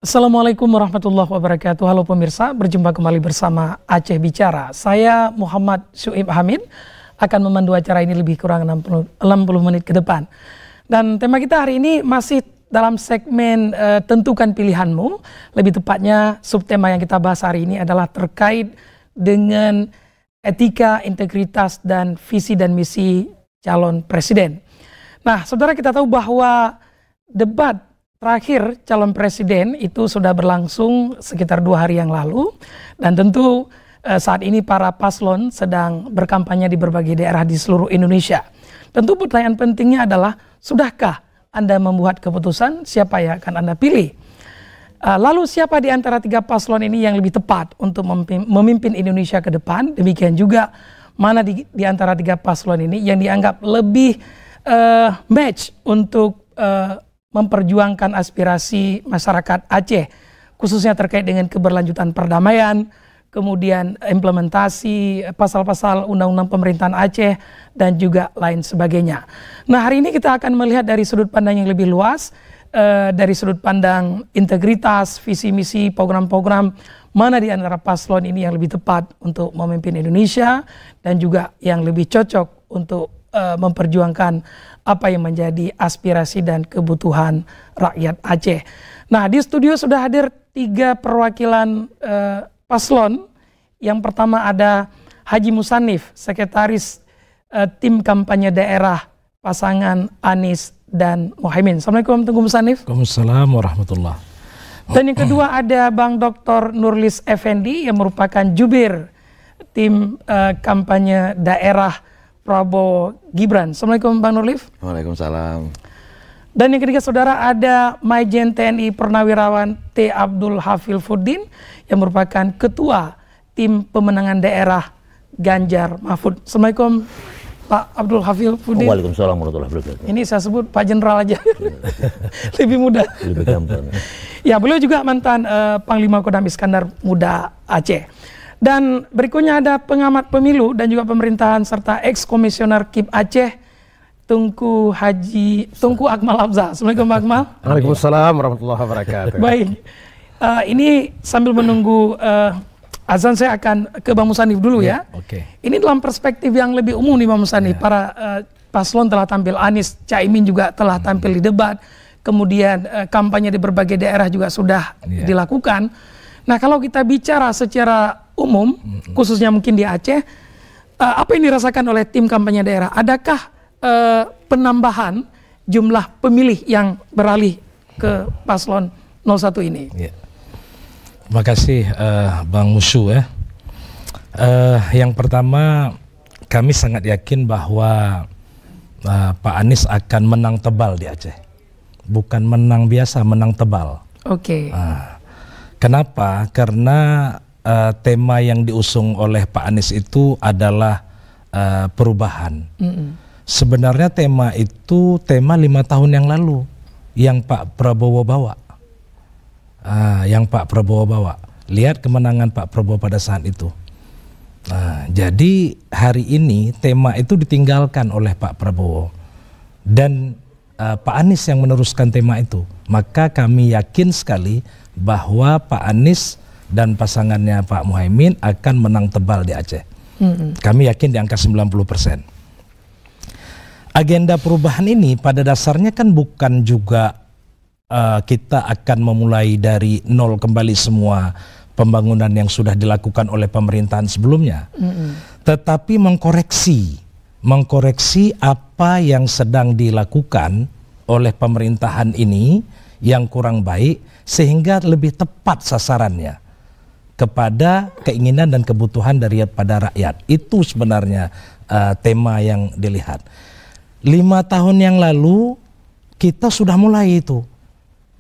Assalamualaikum warahmatullahi wabarakatuh. Halo pemirsa, berjumpa kembali bersama Aceh Bicara. Saya Muhammad Syuib Hamid akan memandu acara ini lebih kurang 60 menit ke depan. Dan tema kita hari ini masih dalam segmen tentukan pilihanmu. Lebih tepatnya subtema yang kita bahas hari ini adalah terkait dengan etika, integritas, dan visi dan misi calon presiden. Nah, saudara, kita tahu bahwa debat terakhir calon presiden itu sudah berlangsung sekitar 2 hari yang lalu, dan tentu saat ini para paslon sedang berkampanye di berbagai daerah di seluruh Indonesia. Tentu pertanyaan pentingnya adalah, sudahkah Anda membuat keputusan siapa yang akan Anda pilih? Lalu siapa di antara 3 paslon ini yang lebih tepat untuk memimpin Indonesia ke depan? Demikian juga mana di antara 3 paslon ini yang dianggap lebih match untuk memperjuangkan aspirasi masyarakat Aceh, khususnya terkait dengan keberlanjutan perdamaian, kemudian implementasi pasal-pasal undang-undang pemerintahan Aceh, dan juga lain sebagainya. Nah, hari ini kita akan melihat dari sudut pandang yang lebih luas, dari sudut pandang integritas, visi misi, program-program, mana di antara paslon ini yang lebih tepat untuk memimpin Indonesia, dan juga yang lebih cocok untuk memperjuangkan apa yang menjadi aspirasi dan kebutuhan rakyat Aceh. Nah, di studio sudah hadir 3 perwakilan paslon. Yang pertama ada Haji Musannif, sekretaris tim kampanye daerah pasangan Anies dan Muhaimin. Assalamualaikum Tengku Musannif. Waalaikumsalam warahmatullahi. Dan yang kedua ada Bang Dr. Nurlis Effendi yang merupakan jubir tim kampanye daerah Prabowo Gibran. Assalamualaikum Bang Nurlis. Waalaikumsalam. Dan yang ketiga saudara ada Majen TNI Purnawirawan T. Abdul Hafil-Fuddin yang merupakan ketua tim pemenangan daerah Ganjar Mahfud. Assalamualaikum Pak Abdul Hafil-Fuddin. Waalaikumsalam warahmatullahi wabarakatuh. Ini saya sebut Pak Jenderal aja. Lebih mudah. Lebih gampang. Ya, beliau juga mantan Panglima Kodam Iskandar Muda Aceh. Dan berikutnya ada pengamat pemilu dan juga pemerintahan serta ex-komisioner KIP Aceh, Tunku Akmal Abza. Assalamualaikum Pak Akmal. Waalaikumsalam warahmatullahi wabarakatuh. Baik, ini sambil menunggu azan saya akan ke Bang Musannif dulu ya. Oke. Ini dalam perspektif yang lebih umum nih Bang Musannif. Para paslon telah tampil, Anies, Caimin juga telah tampil di debat. Kemudian kampanye di berbagai daerah juga sudah dilakukan. Nah, kalau kita bicara secara umum, khususnya mungkin di Aceh, apa yang dirasakan oleh tim kampanye daerah? Adakah penambahan jumlah pemilih yang beralih ke paslon 01 ini? Ya. Terima kasih Bang Musu ya. Yang pertama, kami sangat yakin bahwa Pak Anies akan menang tebal di Aceh. Bukan menang biasa, menang tebal. Oke. Kenapa? Karena tema yang diusung oleh Pak Anies itu adalah perubahan. Sebenarnya tema itu tema 5 tahun yang lalu yang Pak Prabowo bawa. Lihat kemenangan Pak Prabowo pada saat itu. Jadi hari ini tema itu ditinggalkan oleh Pak Prabowo dan Pak Anies yang meneruskan tema itu. Maka kami yakin sekali bahwa Pak Anies dan pasangannya Pak Muhaimin akan menang tebal di Aceh. Kami yakin di angka 90%. Agenda perubahan ini pada dasarnya kan bukan juga kita akan memulai dari nol kembali semua pembangunan yang sudah dilakukan oleh pemerintahan sebelumnya. Tetapi mengkoreksi apa yang sedang dilakukan oleh pemerintahan ini yang kurang baik, sehingga lebih tepat sasarannya kepada keinginan dan kebutuhan daripada rakyat. Itu sebenarnya tema yang dilihat. 5 tahun yang lalu kita sudah mulai itu.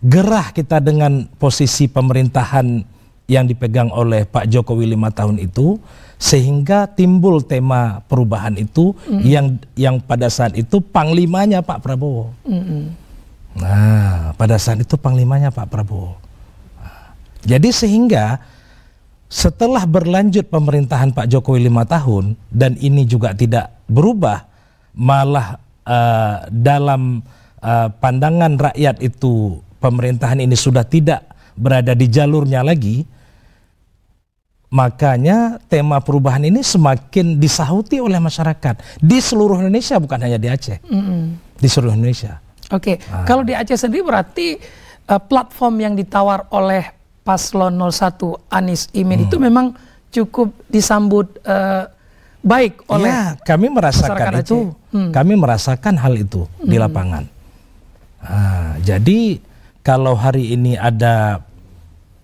Gerah kita dengan posisi pemerintahan yang dipegang oleh Pak Jokowi 5 tahun itu, sehingga timbul tema perubahan itu yang pada saat itu panglimanya Pak Prabowo. Nah, pada saat itu panglimanya Pak Prabowo. Jadi sehingga setelah berlanjut pemerintahan Pak Jokowi 5 tahun dan ini juga tidak berubah, malah dalam pandangan rakyat itu pemerintahan ini sudah tidak berada di jalurnya lagi, makanya tema perubahan ini semakin disahuti oleh masyarakat di seluruh Indonesia, bukan hanya di Aceh, di seluruh Indonesia. Oke, kalau di Aceh sendiri berarti platform yang ditawar oleh Paslon 01 Anies Imin itu memang cukup disambut baik oleh kami merasakan itu, kami merasakan hal itu di lapangan. Jadi kalau hari ini ada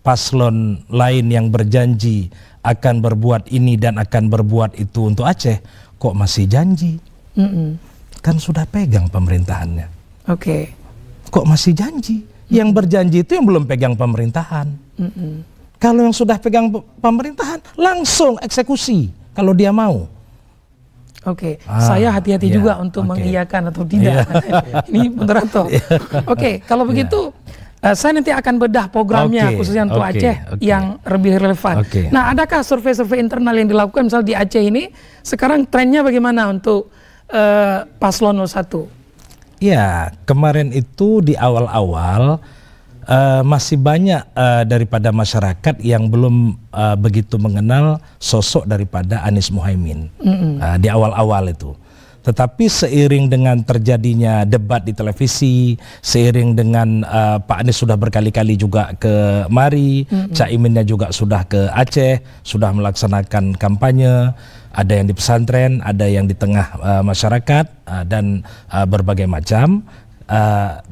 paslon lain yang berjanji akan berbuat ini dan akan berbuat itu untuk Aceh, kok masih janji? Kan sudah pegang pemerintahannya. Oke. Kok masih janji? Yang berjanji itu yang belum pegang pemerintahan. Kalau yang sudah pegang pemerintahan, langsung eksekusi kalau dia mau. Oke, saya hati-hati juga untuk mengiyakan atau tidak. Ini moderator. Oke, kalau begitu saya nanti akan bedah programnya khususnya untuk Aceh yang lebih relevan. Nah, adakah survei-survei internal yang dilakukan misal di Aceh ini sekarang trennya bagaimana untuk Paslon 01? Ya, kemarin itu di awal-awal masih banyak daripada masyarakat yang belum begitu mengenal sosok daripada Anies Muhaimin di awal-awal itu. Tetapi seiring dengan terjadinya debat di televisi, seiring dengan Pak Anies sudah berkali-kali juga ke Mari, Caiminnya juga sudah ke Aceh, sudah melaksanakan kampanye, ada yang di pesantren, ada yang di tengah masyarakat dan berbagai macam.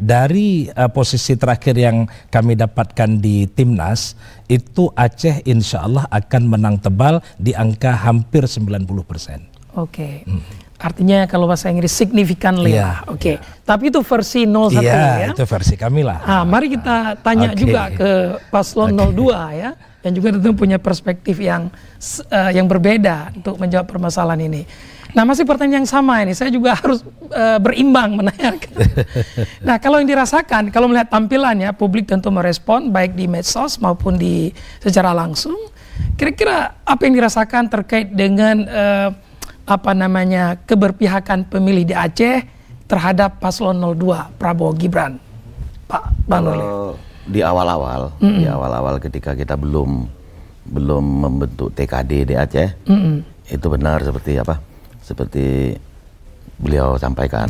Dari posisi terakhir yang kami dapatkan di Timnas, itu Aceh insya Allah akan menang tebal di angka hampir 90%. Oke. Artinya kalau bahasa Inggris significantly lah. Oke. Tapi itu versi 01 ya. Itu versi kami lah. Mari kita tanya juga ke Paslon 02 ya, yang juga tentu punya perspektif yang berbeda untuk menjawab permasalahan ini. Nah, masih pertanyaan yang sama ini, saya juga harus berimbang menanyakan. Nah, kalau yang dirasakan, kalau melihat tampilannya, publik tentu merespon baik di medsos maupun di secara langsung. Kira-kira apa yang dirasakan terkait dengan keberpihakan pemilih di Aceh terhadap Paslon 02 Prabowo Gibran, Pak Bang Nuril? Di awal-awal, ketika kita belum membentuk TKD di Aceh, itu benar seperti beliau sampaikan.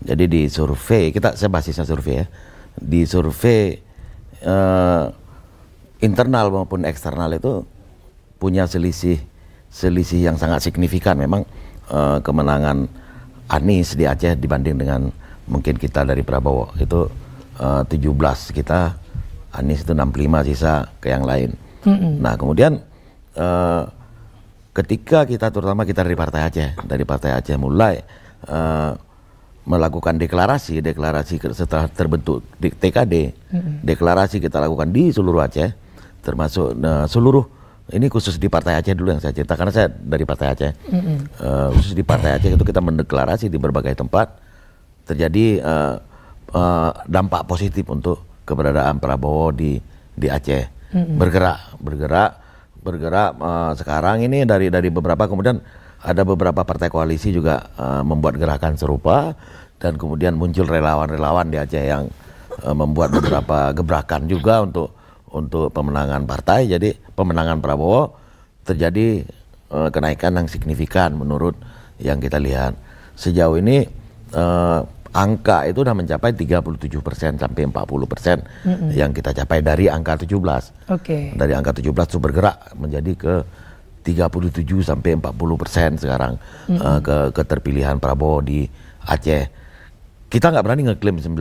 Jadi di survei, saya basisnya survei ya, di survei internal maupun eksternal itu punya selisih yang sangat signifikan memang kemenangan Anies di Aceh dibanding dengan mungkin kita dari Prabowo. Itu 17 kita, Anies itu 65, sisa ke yang lain. Nah, kemudian ketika kita, terutama kita dari Partai Aceh mulai melakukan deklarasi setelah terbentuk di TKD, deklarasi kita lakukan di seluruh Aceh, termasuk seluruh, ini khusus di Partai Aceh dulu yang saya cerita, karena saya dari Partai Aceh. Khusus di Partai Aceh itu kita mendeklarasi di berbagai tempat, terjadi dampak positif untuk keberadaan Prabowo di Aceh. Bergerak sekarang ini dari beberapa, kemudian ada beberapa partai koalisi juga membuat gerakan serupa, dan kemudian muncul relawan-relawan di Aceh yang membuat beberapa gebrakan juga untuk pemenangan partai. Jadi pemenangan Prabowo terjadi kenaikan yang signifikan menurut yang kita lihat. Sejauh ini angka itu sudah mencapai 37% sampai 40% yang kita capai dari angka 17. Dari angka 17 itu bergerak menjadi ke 37 sampai 40% sekarang keterpilihan Prabowo di Aceh. Kita nggak berani ngeklaim 90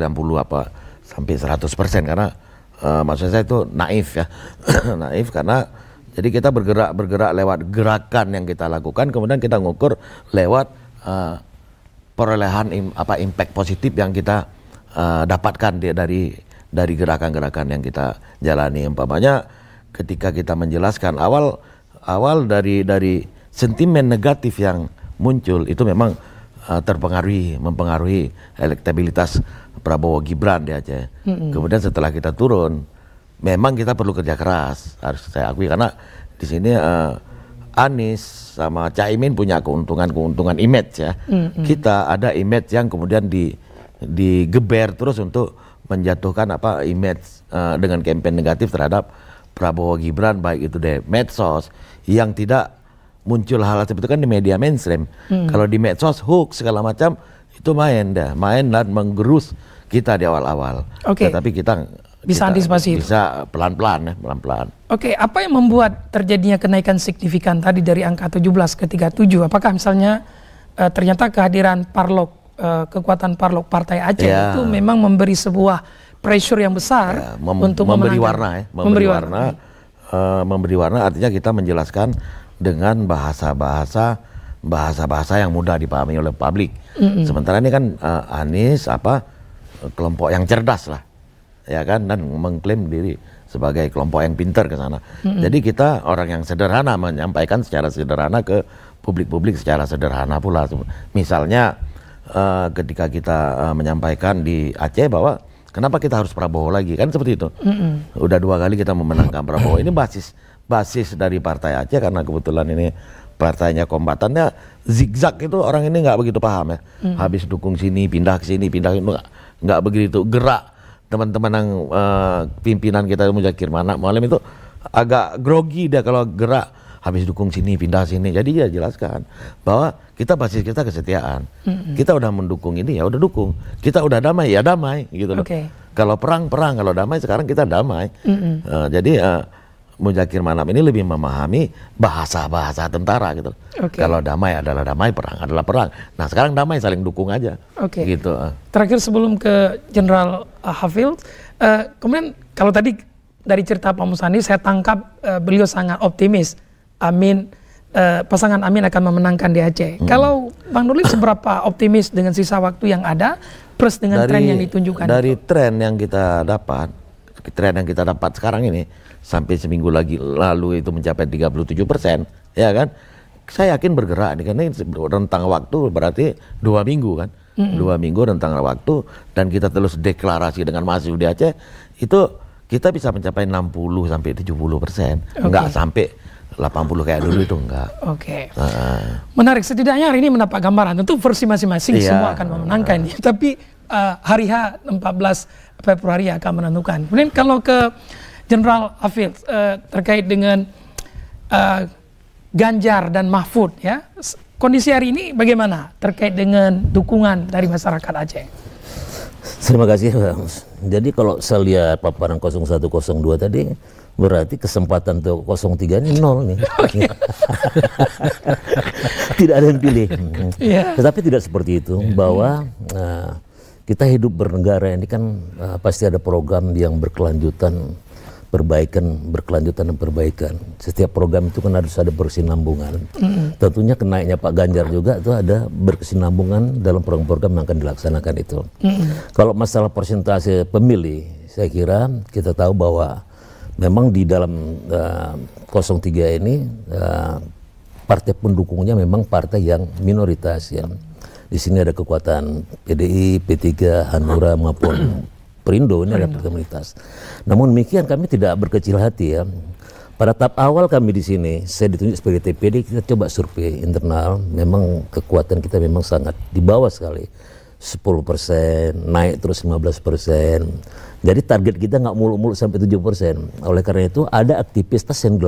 sampai 100% karena maksud saya itu naif ya. Naif karena jadi kita bergerak lewat gerakan yang kita lakukan, kemudian kita ngukur lewat perolehan impact positif yang kita dapatkan dari gerakan-gerakan yang kita jalani. Umpamanya ketika kita menjelaskan awal dari sentimen negatif yang muncul itu memang mempengaruhi elektabilitas Prabowo Gibran di Aceh. Kemudian setelah kita turun, memang kita perlu kerja keras, harus saya akui, karena di sini Anies sama Caimin punya keuntungan image ya. Kita ada image yang kemudian digeber terus untuk menjatuhkan image dengan campaign negatif terhadap Prabowo Gibran, baik itu di medsos yang tidak muncul hal seperti itu kan di media mainstream. Kalau di medsos hoax segala macam itu main dan menggerus kita di awal-awal. Tetapi kita bisa antisipasi, bisa pelan-pelan. Apa yang membuat terjadinya kenaikan signifikan tadi dari angka 17 ke 37? Apakah misalnya ternyata kehadiran kekuatan Parlok Partai Aceh itu memang memberi sebuah pressure yang besar untuk memberi warna, memberi warna artinya kita menjelaskan dengan bahasa-bahasa yang mudah dipahami oleh publik. Sementara ini kan Anies kelompok yang cerdas lah, ya kan, dan mengklaim diri sebagai kelompok yang pintar ke sana. Jadi kita orang yang sederhana menyampaikan secara sederhana ke publik secara sederhana pula. Misalnya ketika kita menyampaikan di Aceh bahwa kenapa kita harus Prabowo lagi, kan seperti itu. Udah 2 kali kita memenangkan Prabowo. Ini basis dari Partai Aceh karena kebetulan ini partainya kombatannya zigzag, itu orang ini nggak begitu paham ya. Habis dukung sini pindah ke sini, nggak begitu gerak. Teman-teman yang pimpinan kita Muzakir Mualim itu agak grogi dia kalau gerak. Habis dukung sini pindah sini. Jadi dia jelaskan bahwa basis kita kesetiaan. Kita udah mendukung ini ya udah dukung. Kita udah damai ya damai gitu loh. Kalau perang, kalau damai sekarang kita damai. Jadi Muzakir Manap ini lebih memahami bahasa tentara gitu. Kalau damai adalah damai, perang adalah perang. Nah sekarang damai saling dukung aja. Gitu. Terakhir sebelum ke Jenderal Hafil, kemudian kalau tadi dari cerita Pak Musani saya tangkap beliau sangat optimis. Pasangan Amin akan memenangkan di Aceh. Kalau Bang Nurli seberapa optimis dengan sisa waktu yang ada plus dengan tren yang ditunjukkan? Dari tren yang kita dapat sekarang ini sampai seminggu lalu itu mencapai 37%, ya kan? Saya yakin bergerak nih, karena rentang waktu berarti 2 minggu kan? 2 minggu rentang waktu, dan kita terus deklarasi dengan masif di Aceh, itu kita bisa mencapai 60 sampai 70%, enggak sampai 80 kayak dulu itu enggak. Menarik, setidaknya hari ini mendapat gambaran. Tentu versi masing-masing semua akan memenangkan ini. Tapi hari H 14 Februari akan menentukan. Kemudian kalau ke Jenderal Hafil terkait dengan Ganjar dan Mahfud, ya, kondisi hari ini bagaimana terkait dengan dukungan dari masyarakat Aceh? Terima kasih, Bang. Jadi kalau saya lihat paparan 0102 tadi, berarti kesempatan untuk 03 ini 0 nih. Tidak ada yang pilih. Tetapi tidak seperti itu, bahwa kita hidup bernegara ini kan pasti ada program yang berkelanjutan, berkelanjutan dan perbaikan. Setiap program itu kan harus ada berkesinambungan. Tentunya kenaiknya Pak Ganjar juga itu ada berkesinambungan dalam program-program yang akan dilaksanakan itu. Kalau masalah persentase pemilih, saya kira kita tahu bahwa memang di dalam 03 ini partai pendukungnya memang partai yang minoritas ya. Di sini ada kekuatan PDI, P3, Hanura maupun Perindo, ini ada minoritas. Namun demikian kami tidak berkecil hati ya. Pada tahap awal kami di sini, saya ditunjuk sebagai TPD, kita coba survei internal, memang kekuatan kita memang sangat di bawah sekali. 10%, naik terus 15%. Jadi target kita nggak muluk-muluk sampai 7%. Oleh karena itu ada aktivitas yang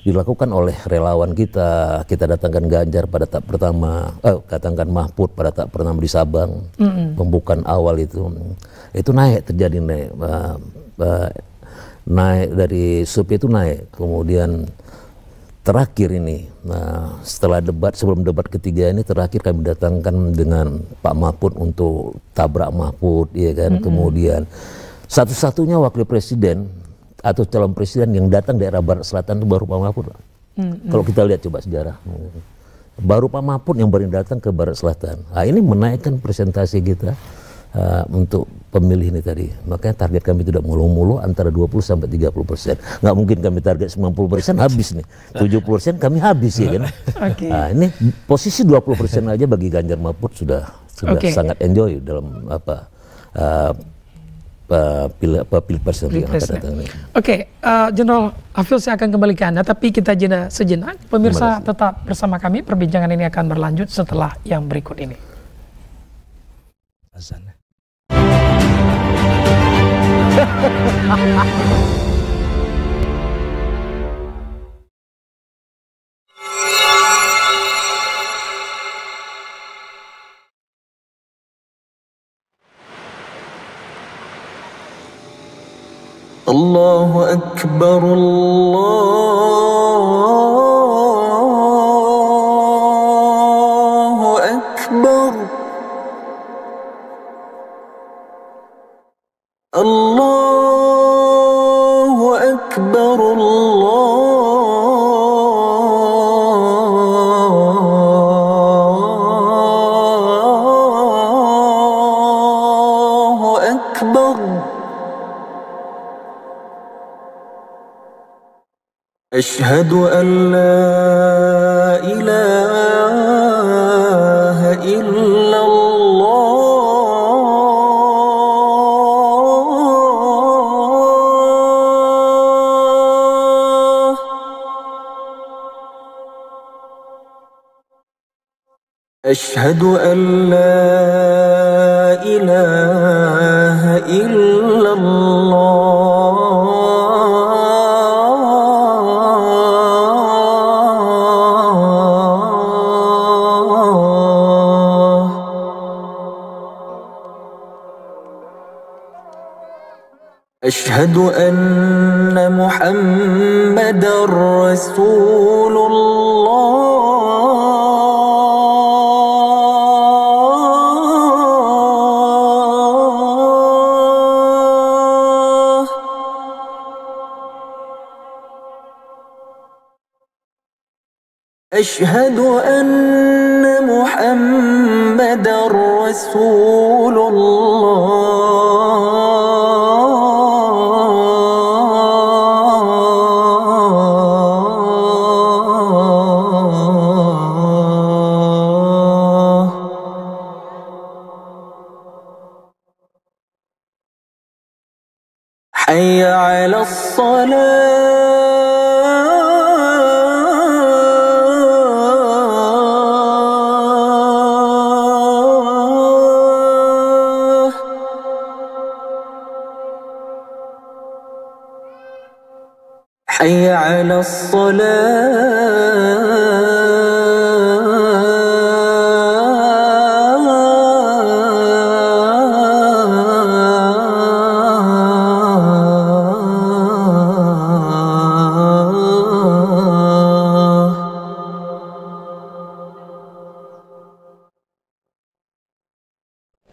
dilakukan oleh relawan kita. Kita datangkan Ganjar pada tahap pertama, datangkan Mahfud pada tahap pertama di Sabang, pembukaan awal itu naik, terjadi naik dari survei itu naik. Kemudian terakhir ini, setelah sebelum debat ketiga ini terakhir kami datangkan dengan Pak Mahfud untuk tabrak Mahfud, ya kan. Kemudian satu-satunya wakil presiden atau calon presiden yang datang daerah Barat Selatan itu baru Pak Mahfud. Kalau kita lihat coba sejarah, baru Pak Mahfud yang baru datang ke Barat Selatan. Nah, ini menaikkan presentasi kita untuk pemilih ini tadi. Makanya target kami tidak mulu-mulu antara 20 sampai 30%. Nggak mungkin kami target 90% habis nih. 70% kami habis ya kan. Nah, ini posisi 20% aja bagi Ganjar Mahfud sudah sangat enjoy dalam pilpres yang akan datang ini. Jenderal Hafil, saya akan kembali ke Anda, tapi kita jeda sejenak. Pemirsa tetap bersama kami, perbincangan ini akan berlanjut setelah yang berikut ini. Allahu Akbar, Allahu Akbar, Allahu Akbar, Allahu Akbar. أشهد أن لا إله إلا الله. أشهد أن لا إله إلا الله. أشهد أن محمدًا رسول الله. أشهد أن محمدًا رسول الله. حي على الصلاة. حي على الصلاة.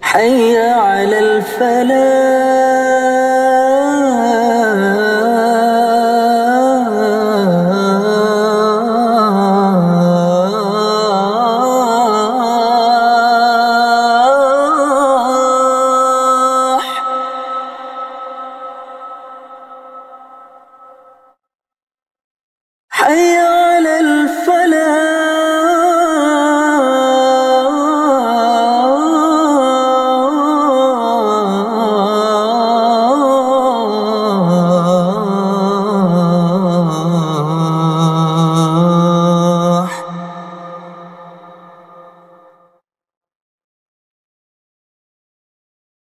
حي على الفلاح. حي على الفلاح.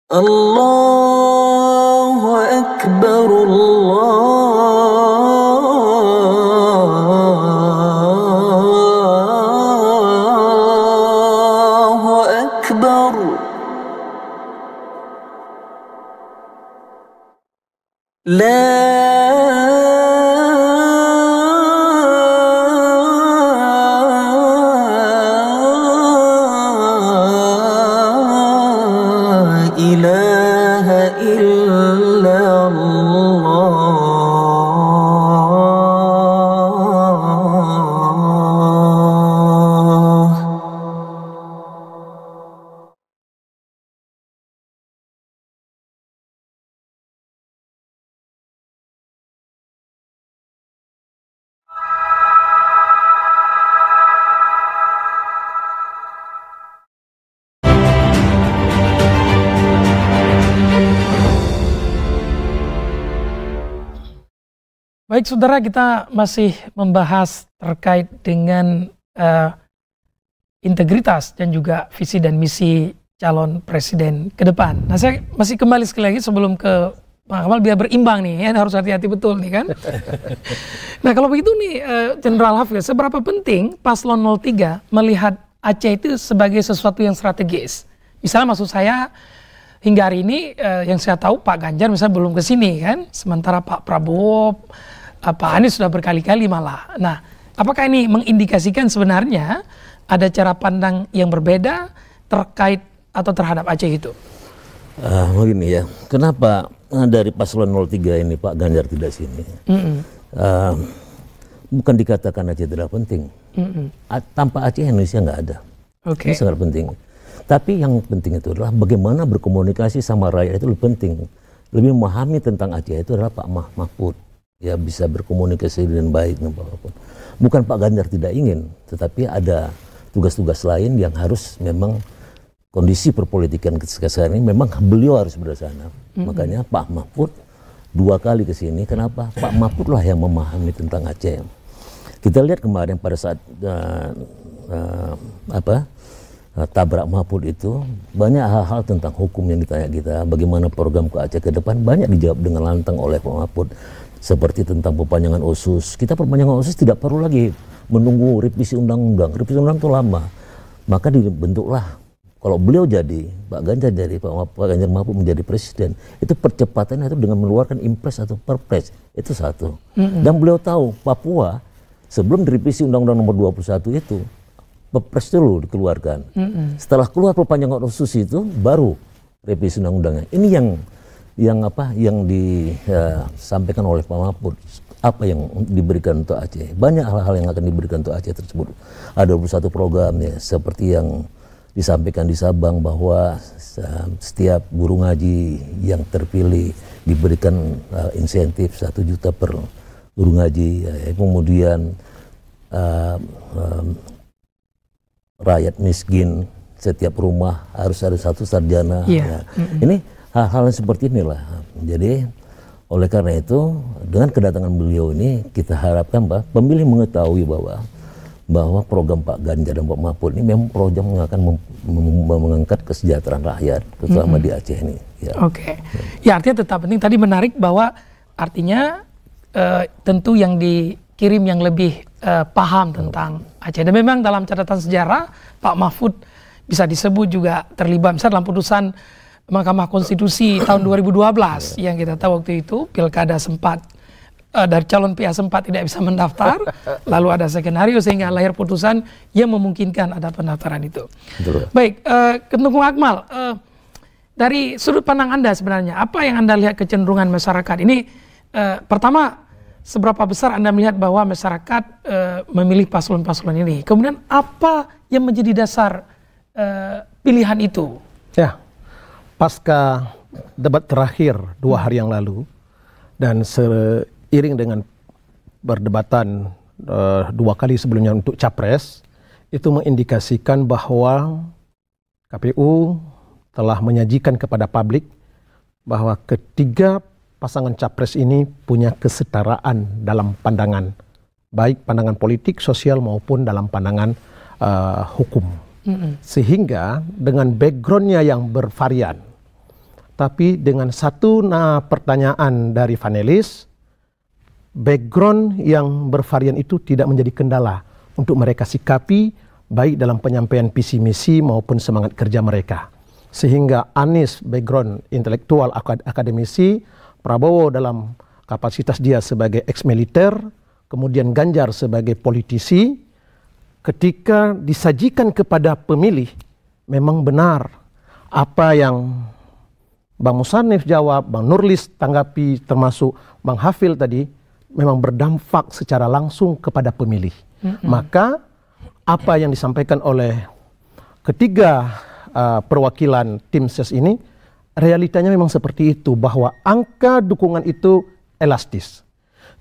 الله أكبر، الله أكبر. لا إله إلا الله. Baik saudara, kita masih membahas terkait dengan integritas dan juga visi dan misi calon presiden ke depan. Nah, saya masih kembali sekali lagi sebelum ke Pak Akmal biar berimbang nih, ya harus hati-hati betul nih kan. Nah kalau begitu nih Jenderal Hafiz, seberapa penting Paslon 03 melihat Aceh itu sebagai sesuatu yang strategis? Misalnya maksud saya hingga hari ini yang saya tahu Pak Ganjar misalnya belum ke sini kan, sementara Pak Prabowo, Pak Anies sudah berkali-kali malah. Nah apakah ini mengindikasikan sebenarnya ada cara pandang yang berbeda terkait atau terhadap Aceh itu? Begini ya, kenapa dari Paslon 03 ini Pak Ganjar tidak sini? Bukan dikatakan Aceh tidak penting. Tanpa Aceh Indonesia nggak ada. Ini sangat penting. Tapi yang penting itu adalah bagaimana berkomunikasi sama rakyat itu lebih penting. Lebih memahami tentang Aceh itu adalah Pak Mahfud. Ya bisa berkomunikasi dengan baik dengan Pak Mahfud. Bukan Pak Ganjar tidak ingin, tetapi ada tugas-tugas lain yang harus memang kondisi perpolitikan sekarang ini memang beliau harus berada sana. Makanya Pak Mahfud 2 kali ke sini. Kenapa? Pak Mahfud lah yang memahami tentang Aceh. Kita lihat kemarin pada saat tabrak Mahfud itu banyak hal-hal tentang hukum yang ditanya kita. Bagaimana program ke Aceh ke depan banyak dijawab dengan lantang oleh Pak Mahfud. Seperti tentang perpanjangan OSUS. Kita perpanjangan OSUS tidak perlu lagi menunggu revisi undang-undang. Revisi undang itu lama. Maka dibentuklah. Kalau beliau jadi, Pak Ganjar jadi, Pak Ganjar Mahfud menjadi presiden, itu percepatannya itu dengan mengeluarkan impres atau perpres, itu satu. Dan beliau tahu Papua sebelum direvisi Undang-Undang Nomor 21 itu, perpres dulu dikeluarkan. Setelah keluar perpanjangan OSUS itu, baru revisi undang-undangnya. Ini yang disampaikan oleh Pak Mahfud. Apa yang diberikan untuk Aceh? Banyak hal-hal yang akan diberikan untuk Aceh tersebut. Ada 21 program ya, seperti yang disampaikan di Sabang bahwa setiap guru ngaji yang terpilih diberikan insentif 1 juta per guru ngaji. Ya. Kemudian rakyat miskin setiap rumah harus ada 1 sarjana. Ya. Ini hal-hal seperti inilah. Jadi oleh karena itu dengan kedatangan beliau ini kita harapkan bahwa pemilih mengetahui bahwa program Pak Ganjar dan Pak Mahfud ini memang program yang akan mengangkat kesejahteraan rakyat, terutama di Aceh ini. Ya. Ya artinya tetap penting. Tadi menarik bahwa artinya tentu yang dikirim yang lebih paham tentang Aceh. Dan memang dalam catatan sejarah Pak Mahfud bisa disebut juga terlibat misalnya dalam putusan Mahkamah Konstitusi tahun 2012 yang kita tahu waktu itu pilkada sempat dari calon pihak sempat tidak bisa mendaftar, lalu ada skenario sehingga lahir putusan yang memungkinkan ada pendaftaran itu. Betul. Baik, Ketua Akmal, dari sudut pandang Anda sebenarnya, apa yang Anda lihat kecenderungan masyarakat ini? Pertama, seberapa besar Anda melihat bahwa masyarakat memilih paslon-paslon ini? Kemudian apa yang menjadi dasar pilihan itu? Ya, pasca debat terakhir 2 hari yang lalu dan seiring dengan perdebatan 2 kali sebelumnya untuk capres, itu mengindikasikan bahwa KPU telah menyajikan kepada publik bahwa ketiga pasangan capres ini punya kesetaraan dalam pandangan, baik pandangan politik, sosial maupun dalam pandangan hukum. Sehingga dengan backgroundnya yang bervarian, tapi dengan satu pertanyaan dari panelis, background yang bervarian itu tidak menjadi kendala untuk mereka sikapi baik dalam penyampaian visi misi maupun semangat kerja mereka. Sehingga Anies background intelektual akademisi, Prabowo dalam kapasitas dia sebagai ex-militer, kemudian Ganjar sebagai politisi, ketika disajikan kepada pemilih memang benar apa yang Bang Musannif jawab, Bang Nurlis tanggapi, termasuk Bang Hafil tadi, memang berdampak secara langsung kepada pemilih. Maka apa yang disampaikan oleh ketiga perwakilan tim ses ini, realitanya memang seperti itu, bahwa angka dukungan itu elastis.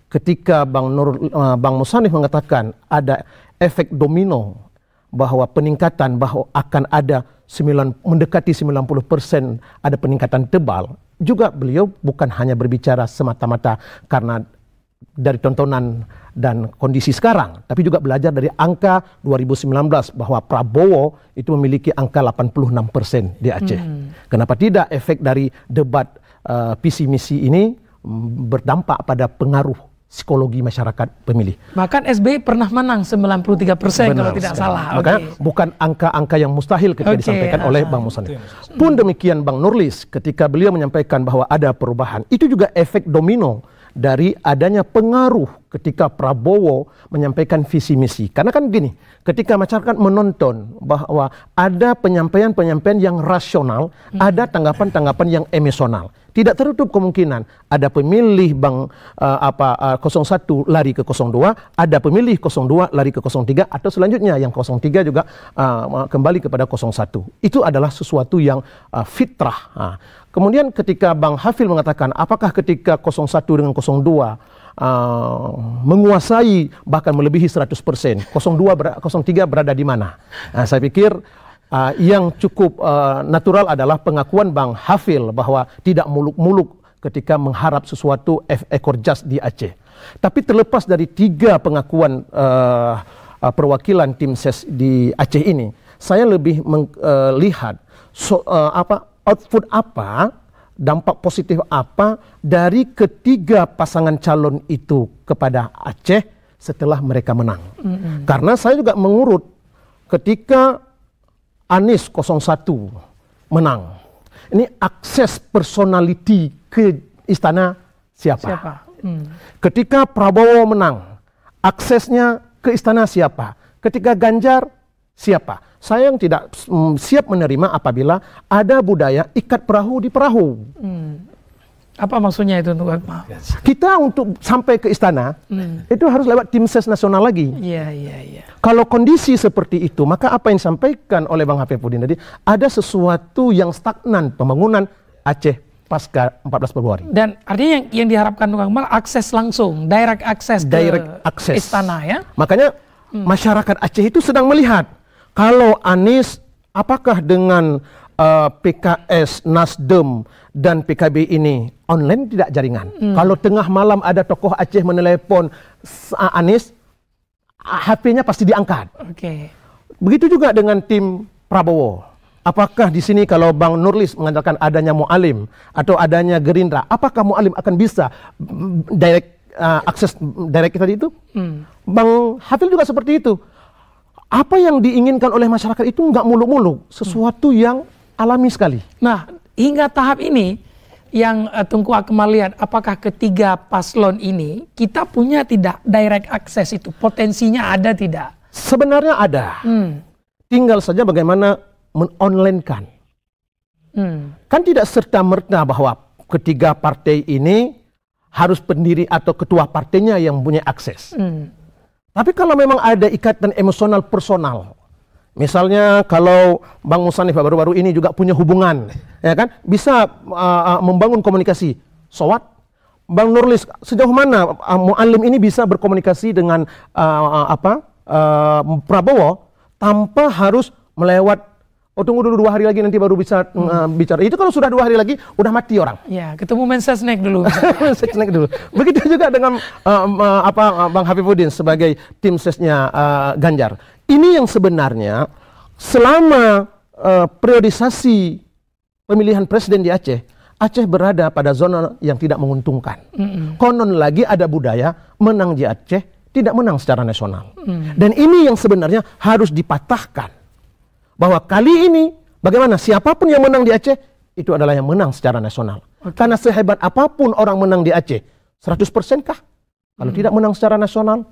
Ketika Bang Musannif mengatakan ada efek domino, bahwa peningkatan, bahwa akan ada mendekati 90% ada peningkatan tebal, juga beliau bukan hanya berbicara semata-mata karena dari tontonan dan kondisi sekarang, tapi juga belajar dari angka 2019 bahwa Prabowo itu memiliki angka 86% di Aceh. Kenapa tidak efek dari debat visi misi ini berdampak pada pengaruh psikologi masyarakat pemilih. Bahkan SBY pernah menang 93% kalau tidak salah. Makanya bukan angka-angka yang mustahil ketika disampaikan oleh Bang Musannif. Pun demikian Bang Nurlis ketika beliau menyampaikan bahwa ada perubahan, itu juga efek domino dari adanya pengaruh ketika Prabowo menyampaikan visi misi. Karena kan gini, ketika masyarakat menonton bahwa ada penyampaian-penyampaian yang rasional, ada tanggapan-tanggapan yang emosional. Tidak tertutup kemungkinan ada pemilih 01 lari ke 02, ada pemilih 02 lari ke 03, atau selanjutnya yang 03 juga kembali kepada 01. Itu adalah sesuatu yang fitrah. Kemudian ketika Bang Hafil mengatakan apakah ketika 01 dengan 02 menguasai bahkan melebihi 100%, 03 berada di mana? Saya pikir yang cukup natural adalah pengakuan Bang Hafil bahwa tidak muluk-muluk ketika mengharap sesuatu ekor jas di Aceh. Tapi terlepas dari 3 pengakuan perwakilan tim ses di Aceh ini, saya lebih melihat output apa, dampak positif apa dari ketiga pasangan calon itu kepada Aceh setelah mereka menang. Karena saya juga mengurut ketika Anies 01 menang, ini akses personality ke istana siapa? Ketika Prabowo menang, aksesnya ke istana siapa? Ketika Ganjar siapa? Saya yang tidak siap menerima apabila ada budaya ikat perahu di perahu. Apa maksudnya itu untuk Akmal? Kita untuk sampai ke istana itu harus lewat tim ses nasional lagi. Iya. Kalau kondisi seperti itu, maka apa yang disampaikan oleh Bang Hafifudin tadi, ada sesuatu yang stagnan pembangunan Aceh pasca 14 Februari. Dan artinya yang diharapkan untuk Akmal akses langsung, direct access ke istana ya. Makanya masyarakat Aceh itu sedang melihat kalau Anies apakah dengan PKS, Nasdem, dan PKB ini online tidak jaringan. Kalau tengah malam ada tokoh Aceh menelepon Anies, HP-nya pasti diangkat. Begitu juga dengan tim Prabowo. Apakah di sini kalau Bang Nurlis mengatakan adanya Mu'alim atau adanya Gerindra, apakah Mu'alim akan bisa akses direct tadi itu? Bang Hafil juga seperti itu. Apa yang diinginkan oleh masyarakat itu nggak muluk-muluk, sesuatu yang alami sekali. Nah, hingga tahap ini yang Tungku Akmal lihat, apakah ketiga paslon ini kita punya tidak direct access itu, potensinya ada tidak? Sebenarnya ada. Tinggal saja bagaimana men-online-kan. Kan tidak serta-merta bahwa ketiga partai ini harus pendiri atau ketua partainya yang punya akses. Tapi kalau memang ada ikatan emosional personal, misalnya kalau Bang Musannif baru-baru ini juga punya hubungan, ya kan, bisa membangun komunikasi. So what? Bang Nurlis, sejauh mana Mu'alim ini bisa berkomunikasi dengan Prabowo tanpa harus melewat tunggu dulu 2 hari lagi nanti baru bisa bicara. Itu kalau sudah 2 hari lagi udah mati orang. Ya, ketemu Mensesnek dulu. Mensesnek dulu. Begitu juga dengan Bang Hafifudin sebagai tim sesnya Ganjar. Ini yang sebenarnya selama periodisasi pemilihan presiden di Aceh, Aceh berada pada zona yang tidak menguntungkan. Konon lagi ada budaya menang di Aceh tidak menang secara nasional. Dan ini yang sebenarnya harus dipatahkan. Bahwa kali ini bagaimana siapapun yang menang di Aceh itu adalah yang menang secara nasional. Karena sehebat apapun orang menang di Aceh, 100% kah? Kalau tidak menang secara nasional,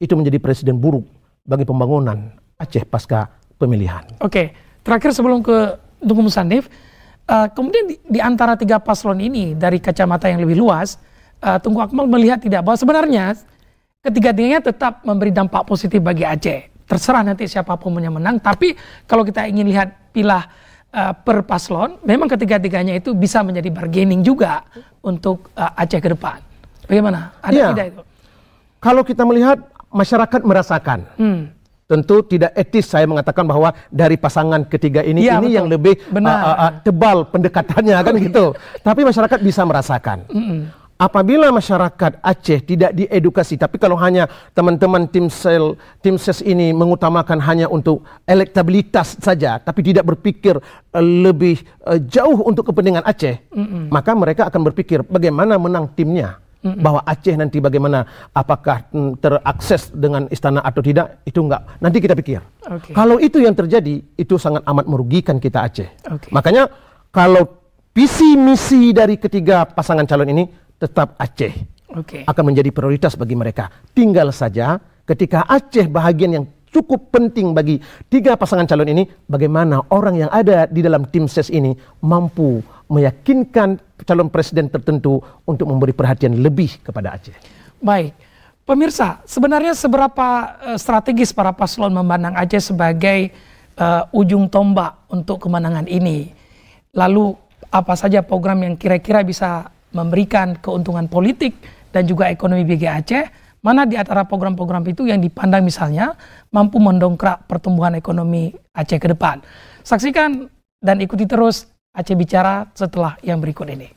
itu menjadi presiden buruk bagi pembangunan Aceh pasca pemilihan. Terakhir sebelum ke Tungku Musannif, kemudian di antara 3 paslon ini dari kacamata yang lebih luas, Tungku Akmal melihat tidak bahwa sebenarnya ketiga-tiganya tetap memberi dampak positif bagi Aceh. Terserah nanti siapapun yang menang, tapi kalau kita ingin lihat pilah per paslon, memang ketiga-tiganya itu bisa menjadi bargaining juga untuk Aceh ke depan. Bagaimana? Ada tidak itu? Kalau kita melihat masyarakat merasakan, tentu tidak etis saya mengatakan bahwa dari pasangan ketiga ini yang lebih tebal pendekatannya kan gitu. Tapi masyarakat bisa merasakan. apabila masyarakat Aceh tidak diedukasi, tapi kalau hanya teman-teman tim ses ini mengutamakan hanya untuk elektabilitas saja, tapi tidak berpikir lebih jauh untuk kepentingan Aceh, maka mereka akan berpikir bagaimana menang timnya. Bahwa Aceh nanti bagaimana, apakah terakses dengan istana atau tidak, itu enggak. Nanti kita pikir. Kalau itu yang terjadi, itu sangat amat merugikan kita Aceh. Makanya kalau visi misi dari ketiga pasangan calon ini tetap Aceh akan menjadi prioritas bagi mereka. Tinggal saja ketika Aceh bahagian yang cukup penting bagi tiga pasangan calon ini, bagaimana orang yang ada di dalam tim ses ini mampu meyakinkan calon presiden tertentu untuk memberi perhatian lebih kepada Aceh. Baik, pemirsa, sebenarnya seberapa strategis para paslon memandang Aceh sebagai ujung tombak untuk kemenangan ini? Lalu apa saja program yang kira-kira bisa memberikan keuntungan politik dan juga ekonomi bagi Aceh? Mana di antara program-program itu yang dipandang misalnya mampu mendongkrak pertumbuhan ekonomi Aceh ke depan? Saksikan dan ikuti terus Aceh Bicara setelah yang berikut ini.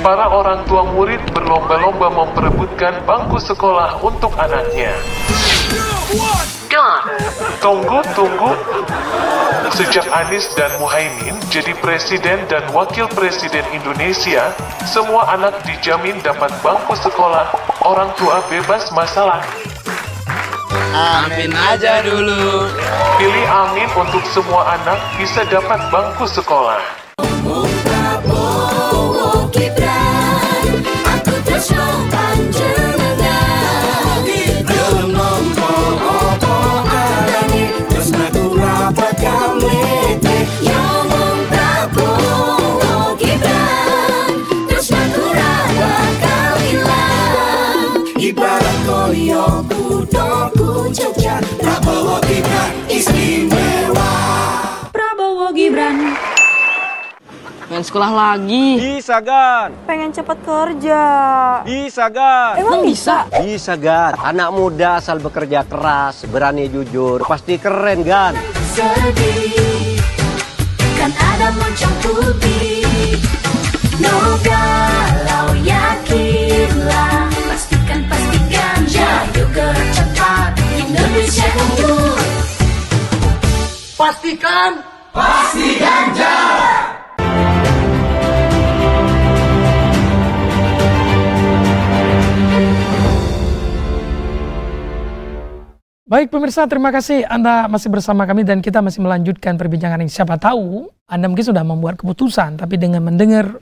Para orang tua murid berlomba-lomba memperebutkan bangku sekolah untuk anaknya. Tunggu. Sejak Anies dan Muhaimin jadi presiden dan wakil presiden Indonesia, semua anak dijamin dapat bangku sekolah, orang tua bebas masalah. Amin aja dulu. Pilih amin untuk semua anak bisa dapat bangku sekolah. Prabowo Gibran istimewa. Prabowo Gibran. Pengen sekolah lagi. Bisa, Gan. Pengen cepet kerja. Bisa, Gan. Emang bisa? Bisa, Gan. Anak muda asal bekerja keras, berani jujur, pasti keren, Gan. Sedih, kan ada moncong putih. No galau, yakinlah. Pastikan, jauh gerak cepat. Indonesia unggul. Pastikan Ganjar. Baik pemirsa, terima kasih Anda masih bersama kami dan kita masih melanjutkan perbincangan ini. Siapa tahu Anda mungkin sudah membuat keputusan, tapi dengan mendengar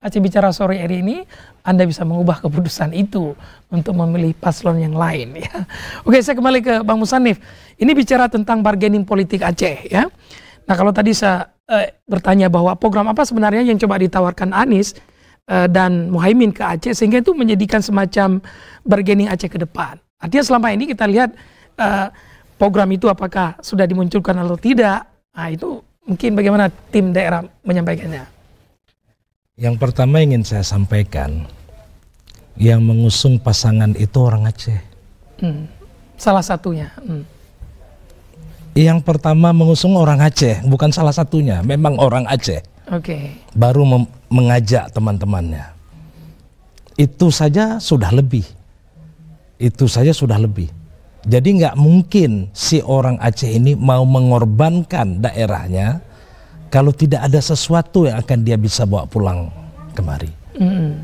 Aceh Bicara sore hari ini, Anda bisa mengubah keputusan itu untuk memilih paslon yang lain. Ya. Oke, saya kembali ke Bang Musannif. Ini bicara tentang bargaining politik Aceh. Ya. Nah kalau tadi saya bertanya bahwa program apa sebenarnya yang coba ditawarkan Anies dan Muhaimin ke Aceh, sehingga itu menjadikan semacam bargaining Aceh ke depan. Artinya selama ini kita lihat program itu apakah sudah dimunculkan atau tidak. Nah itu mungkin bagaimana tim daerah menyampaikannya. Yang pertama ingin saya sampaikan, yang mengusung pasangan itu orang Aceh. Salah satunya. Yang pertama mengusung orang Aceh, bukan salah satunya, memang orang Aceh. Baru mengajak teman-temannya. Itu saja sudah lebih. Jadi nggak mungkin si orang Aceh ini mau mengorbankan daerahnya kalau tidak ada sesuatu yang akan dia bisa bawa pulang kemari.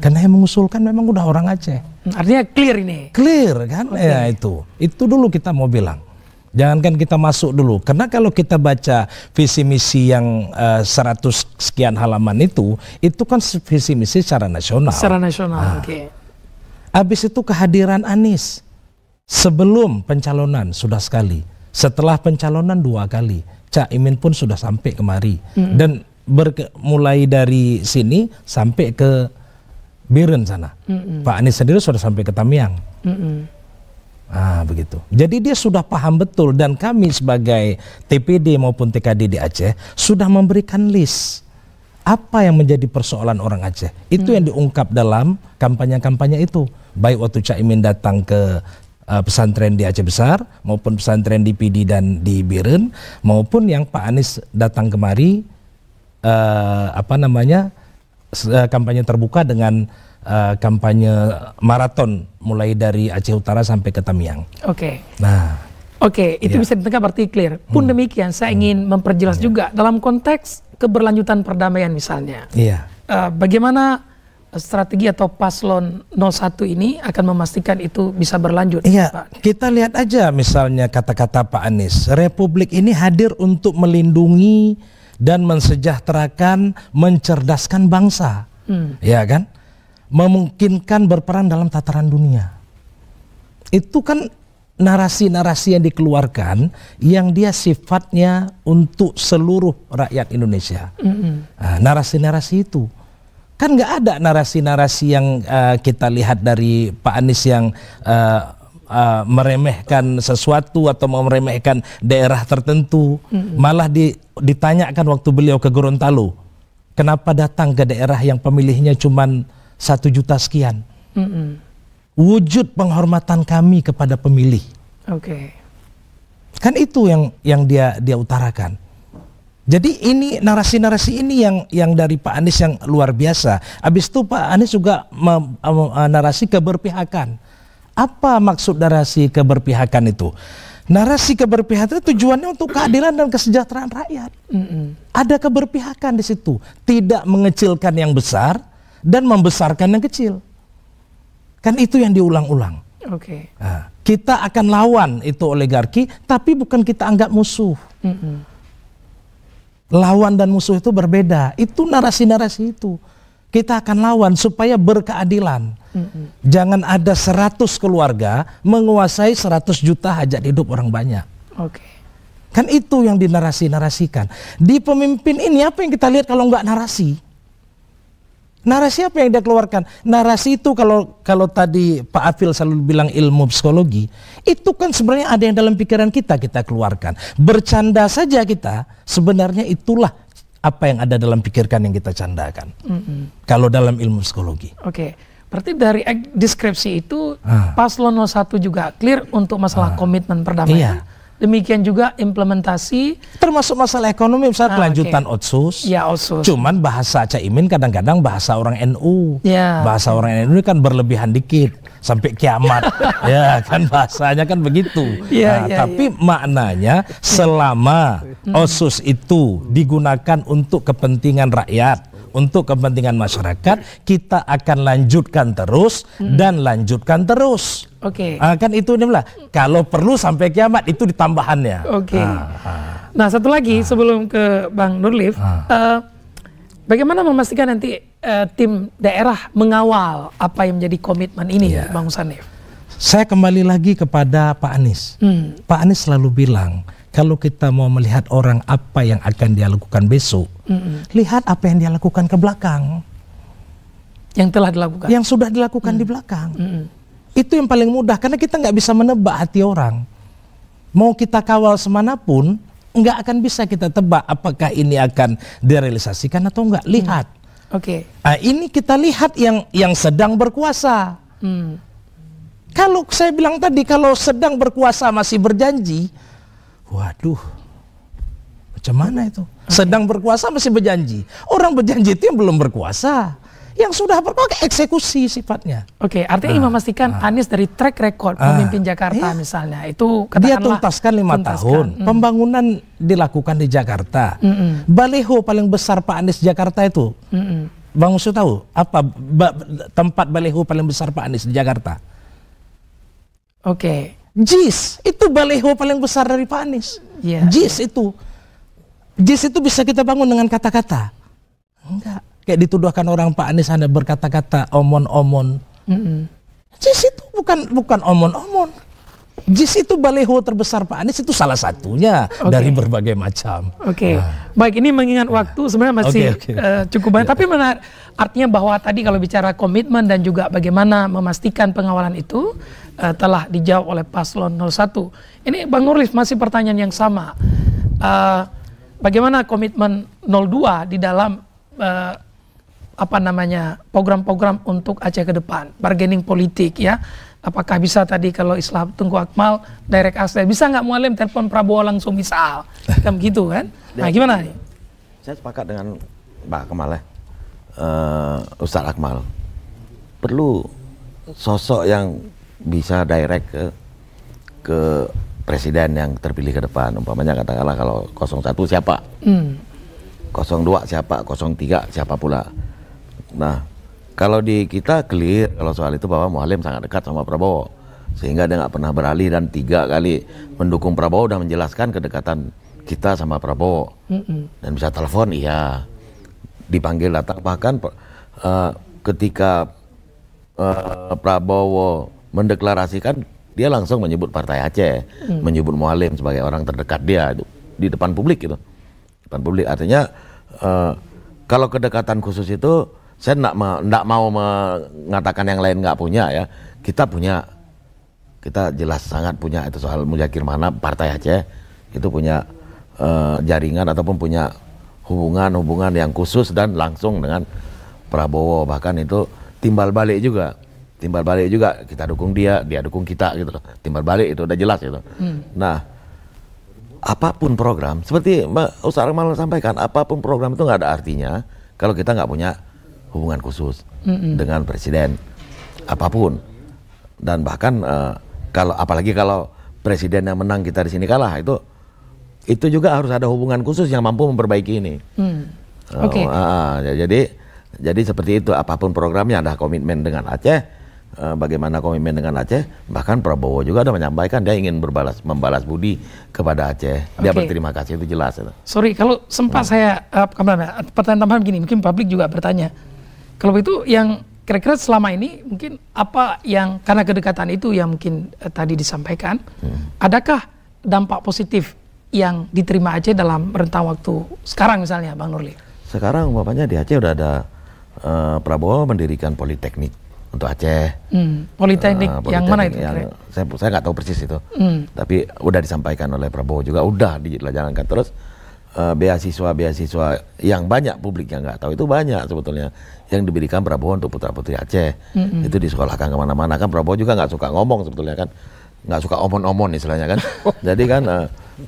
Karena yang mengusulkan memang udah orang Aceh. Artinya clear ini. Clear kan? Ya itu dulu kita mau bilang. Jangankan kita masuk dulu. Karena kalau kita baca visi misi yang 100 sekian halaman itu kan visi misi secara nasional. Secara nasional, Habis itu kehadiran Anies. Sebelum pencalonan sudah sekali. Setelah pencalonan 2 kali. Cak Imin pun sudah sampai kemari dan mulai dari sini sampai ke Biren sana. Pak Anies sendiri sudah sampai ke Tamiang. Begitu. Jadi dia sudah paham betul dan kami sebagai TPD maupun TKD di Aceh sudah memberikan list apa yang menjadi persoalan orang Aceh. Itu yang diungkap dalam kampanye-kampanye itu. baik waktu Cak Imin datang ke pesantren di Aceh Besar maupun pesantren di Pidi dan di Biren, maupun yang Pak Anies datang kemari kampanye terbuka dengan kampanye maraton mulai dari Aceh Utara sampai ke Tamiang. Oke. Nah, itu bisa ditengah berarti clear. Pun demikian saya ingin memperjelas juga dalam konteks keberlanjutan perdamaian misalnya. Iya. Bagaimana strategi atau paslon 01 ini akan memastikan itu bisa berlanjut? Iya, Pak? kita lihat aja misalnya kata-kata Pak Anies, Republik ini hadir untuk melindungi dan mensejahterakan, mencerdaskan bangsa, ya kan? Memungkinkan berperan dalam tataran dunia. Itu kan narasi-narasi yang dikeluarkan yang dia sifatnya untuk seluruh rakyat Indonesia. Nah, narasi-narasi itu. Kan nggak ada narasi-narasi yang kita lihat dari Pak Anies yang meremehkan sesuatu atau meremehkan daerah tertentu. Malah ditanyakan waktu beliau ke Gorontalo, kenapa datang ke daerah yang pemilihnya cuma 1 juta sekian. Wujud penghormatan kami kepada pemilih. Kan itu yang dia utarakan. Jadi ini narasi-narasi ini yang dari Pak Anies yang luar biasa. Habis itu Pak Anies juga narasi keberpihakan. Apa maksud narasi keberpihakan itu? Narasi keberpihakan itu tujuannya untuk keadilan dan kesejahteraan rakyat. Ada keberpihakan di situ. Tidak mengecilkan yang besar dan membesarkan yang kecil. Kan itu yang diulang-ulang. Nah, kita akan lawan itu oligarki, tapi bukan kita anggap musuh. Lawan dan musuh itu berbeda. Itu narasi-narasi itu. Kita akan lawan supaya berkeadilan. Jangan ada 100 keluarga menguasai 100 juta hajat hidup orang banyak. Kan itu yang dinarasi-narasikan. Di pemimpin ini apa yang kita lihat kalau nggak narasi? Narasi apa yang dia keluarkan? Narasi itu kalau tadi Pak Afil selalu bilang ilmu psikologi, itu kan sebenarnya ada yang dalam pikiran kita keluarkan. Bercanda saja kita, sebenarnya itulah apa yang ada dalam pikiran yang kita candakan. Kalau dalam ilmu psikologi. Berarti dari deskripsi itu paslon 01 juga clear untuk masalah komitmen perdamaian. Demikian juga implementasi termasuk masalah ekonomi, misalnya kelanjutan Otsus. Otsus. Cuman bahasa Cak Imin kadang-kadang bahasa orang NU. Bahasa orang NU kan berlebihan dikit sampai kiamat. Ya kan bahasanya kan begitu. Tapi maknanya selama Otsus itu digunakan untuk kepentingan rakyat, untuk kepentingan masyarakat, kita akan lanjutkan terus dan lanjutkan terus. Kan itu inilah. Kalau perlu sampai kiamat itu ditambahannya. Nah, satu lagi sebelum ke Bang Nurlif, bagaimana memastikan nanti tim daerah mengawal apa yang menjadi komitmen ini, Bang Musannif? Saya kembali lagi kepada Pak Anies. Pak Anies selalu bilang, kalau kita mau melihat orang apa yang akan dia lakukan besok, lihat apa yang dia lakukan ke belakang. Yang telah dilakukan. Yang sudah dilakukan di belakang. Itu yang paling mudah, karena kita nggak bisa menebak hati orang. Mau kita kawal semanapun, nggak akan bisa kita tebak apakah ini akan direalisasikan atau nggak. Lihat. Nah, ini kita lihat yang sedang berkuasa. Kalau saya bilang tadi, kalau sedang berkuasa masih berjanji, waduh, macam mana itu? Sedang berkuasa masih berjanji. Orang berjanji itu yang belum berkuasa. Yang sudah berkuasa eksekusi sifatnya. Artinya memastikan Anies dari track record pemimpin Jakarta misalnya itu dia tuntaskan 5 tahun. Pembangunan dilakukan di Jakarta. Baliho paling besar Pak Anies Jakarta itu. Bang Usu tahu apa tempat baliho paling besar Pak Anies di Jakarta? JIS itu baliho paling besar dari Pak Anies. JIS itu bisa kita bangun dengan kata-kata. Enggak. Kayak dituduhkan orang Pak Anies hanya berkata-kata omon-omon. JIS itu bukan omon-omon. JIS itu baliho terbesar Pak Anies, itu salah satunya dari berbagai macam. Baik, ini mengingat waktu sebenarnya masih cukup banyak. Tapi artinya bahwa tadi kalau bicara komitmen dan juga bagaimana memastikan pengawalan itu telah dijawab oleh paslon 01. Ini Bang Nurlif masih pertanyaan yang sama. Bagaimana komitmen 02 di dalam program-program untuk Aceh ke depan, bargaining politik ya. Apakah bisa tadi kalau Islam Tunku Akmal direct access, bisa nggak Mualim telepon Prabowo langsung misal, kan gitu kan? Nah gimana nih? Saya sepakat dengan Pak Akmal ya, Ustadz Akmal. Perlu sosok yang bisa direct ke presiden yang terpilih ke depan. Umpamanya katakanlah kalau 01 siapa, 02 siapa, 03 siapa pula. Nah, kalau di kita clear kalau soal itu bahwa Mualim sangat dekat sama Prabowo, sehingga dia nggak pernah beralih dan 3 kali mendukung Prabowo dan menjelaskan kedekatan kita sama Prabowo. Dan bisa telepon, iya, dipanggil datang, bahkan ketika Prabowo mendeklarasikan, dia langsung menyebut Partai Aceh, menyebut Mualim sebagai orang terdekat dia di depan publik gitu. Depan publik artinya kalau kedekatan khusus itu saya enggak mau mengatakan yang lain nggak punya ya. Kita punya, kita jelas sangat punya itu soal Muzakir Manap, Partai Aceh itu punya jaringan ataupun punya hubungan yang khusus dan langsung dengan Prabowo, bahkan itu timbal balik juga kita dukung dia dukung kita gitu loh. Timbal balik itu udah jelas gitu. Nah, apapun program seperti Mbak Ustadz Akmal sampaikan, apapun program itu nggak ada artinya kalau kita nggak punya hubungan khusus dengan presiden apapun. Dan bahkan apalagi kalau presiden yang menang kita di sini kalah, itu juga harus ada hubungan khusus yang mampu memperbaiki ini. Oke. Jadi seperti itu, apapun programnya ada komitmen dengan Aceh. Bagaimana komitmen dengan Aceh, bahkan Prabowo juga ada menyampaikan dia ingin membalas budi kepada Aceh. Dia berterima kasih, itu jelas itu. Sorry kalau sempat saya pertanyaan tambahan begini, mungkin publik juga bertanya. Kalau itu yang kira-kira selama ini mungkin apa yang karena kedekatan itu yang mungkin tadi disampaikan, adakah dampak positif yang diterima Aceh dalam rentang waktu sekarang misalnya Bang Nurli? Sekarang umpamanya di Aceh udah ada Prabowo mendirikan politeknik untuk Aceh. Politeknik yang mana itu? Saya nggak tahu persis itu, tapi udah disampaikan oleh Prabowo juga, udah dijalankan. Terus beasiswa yang banyak publik yang nggak tahu itu banyak sebetulnya yang diberikan Prabowo untuk putra-putri Aceh. Itu disekolahkan kemana-mana kan. Prabowo juga nggak suka ngomong sebetulnya kan, nggak suka omon-omon istilahnya kan. Jadi kan,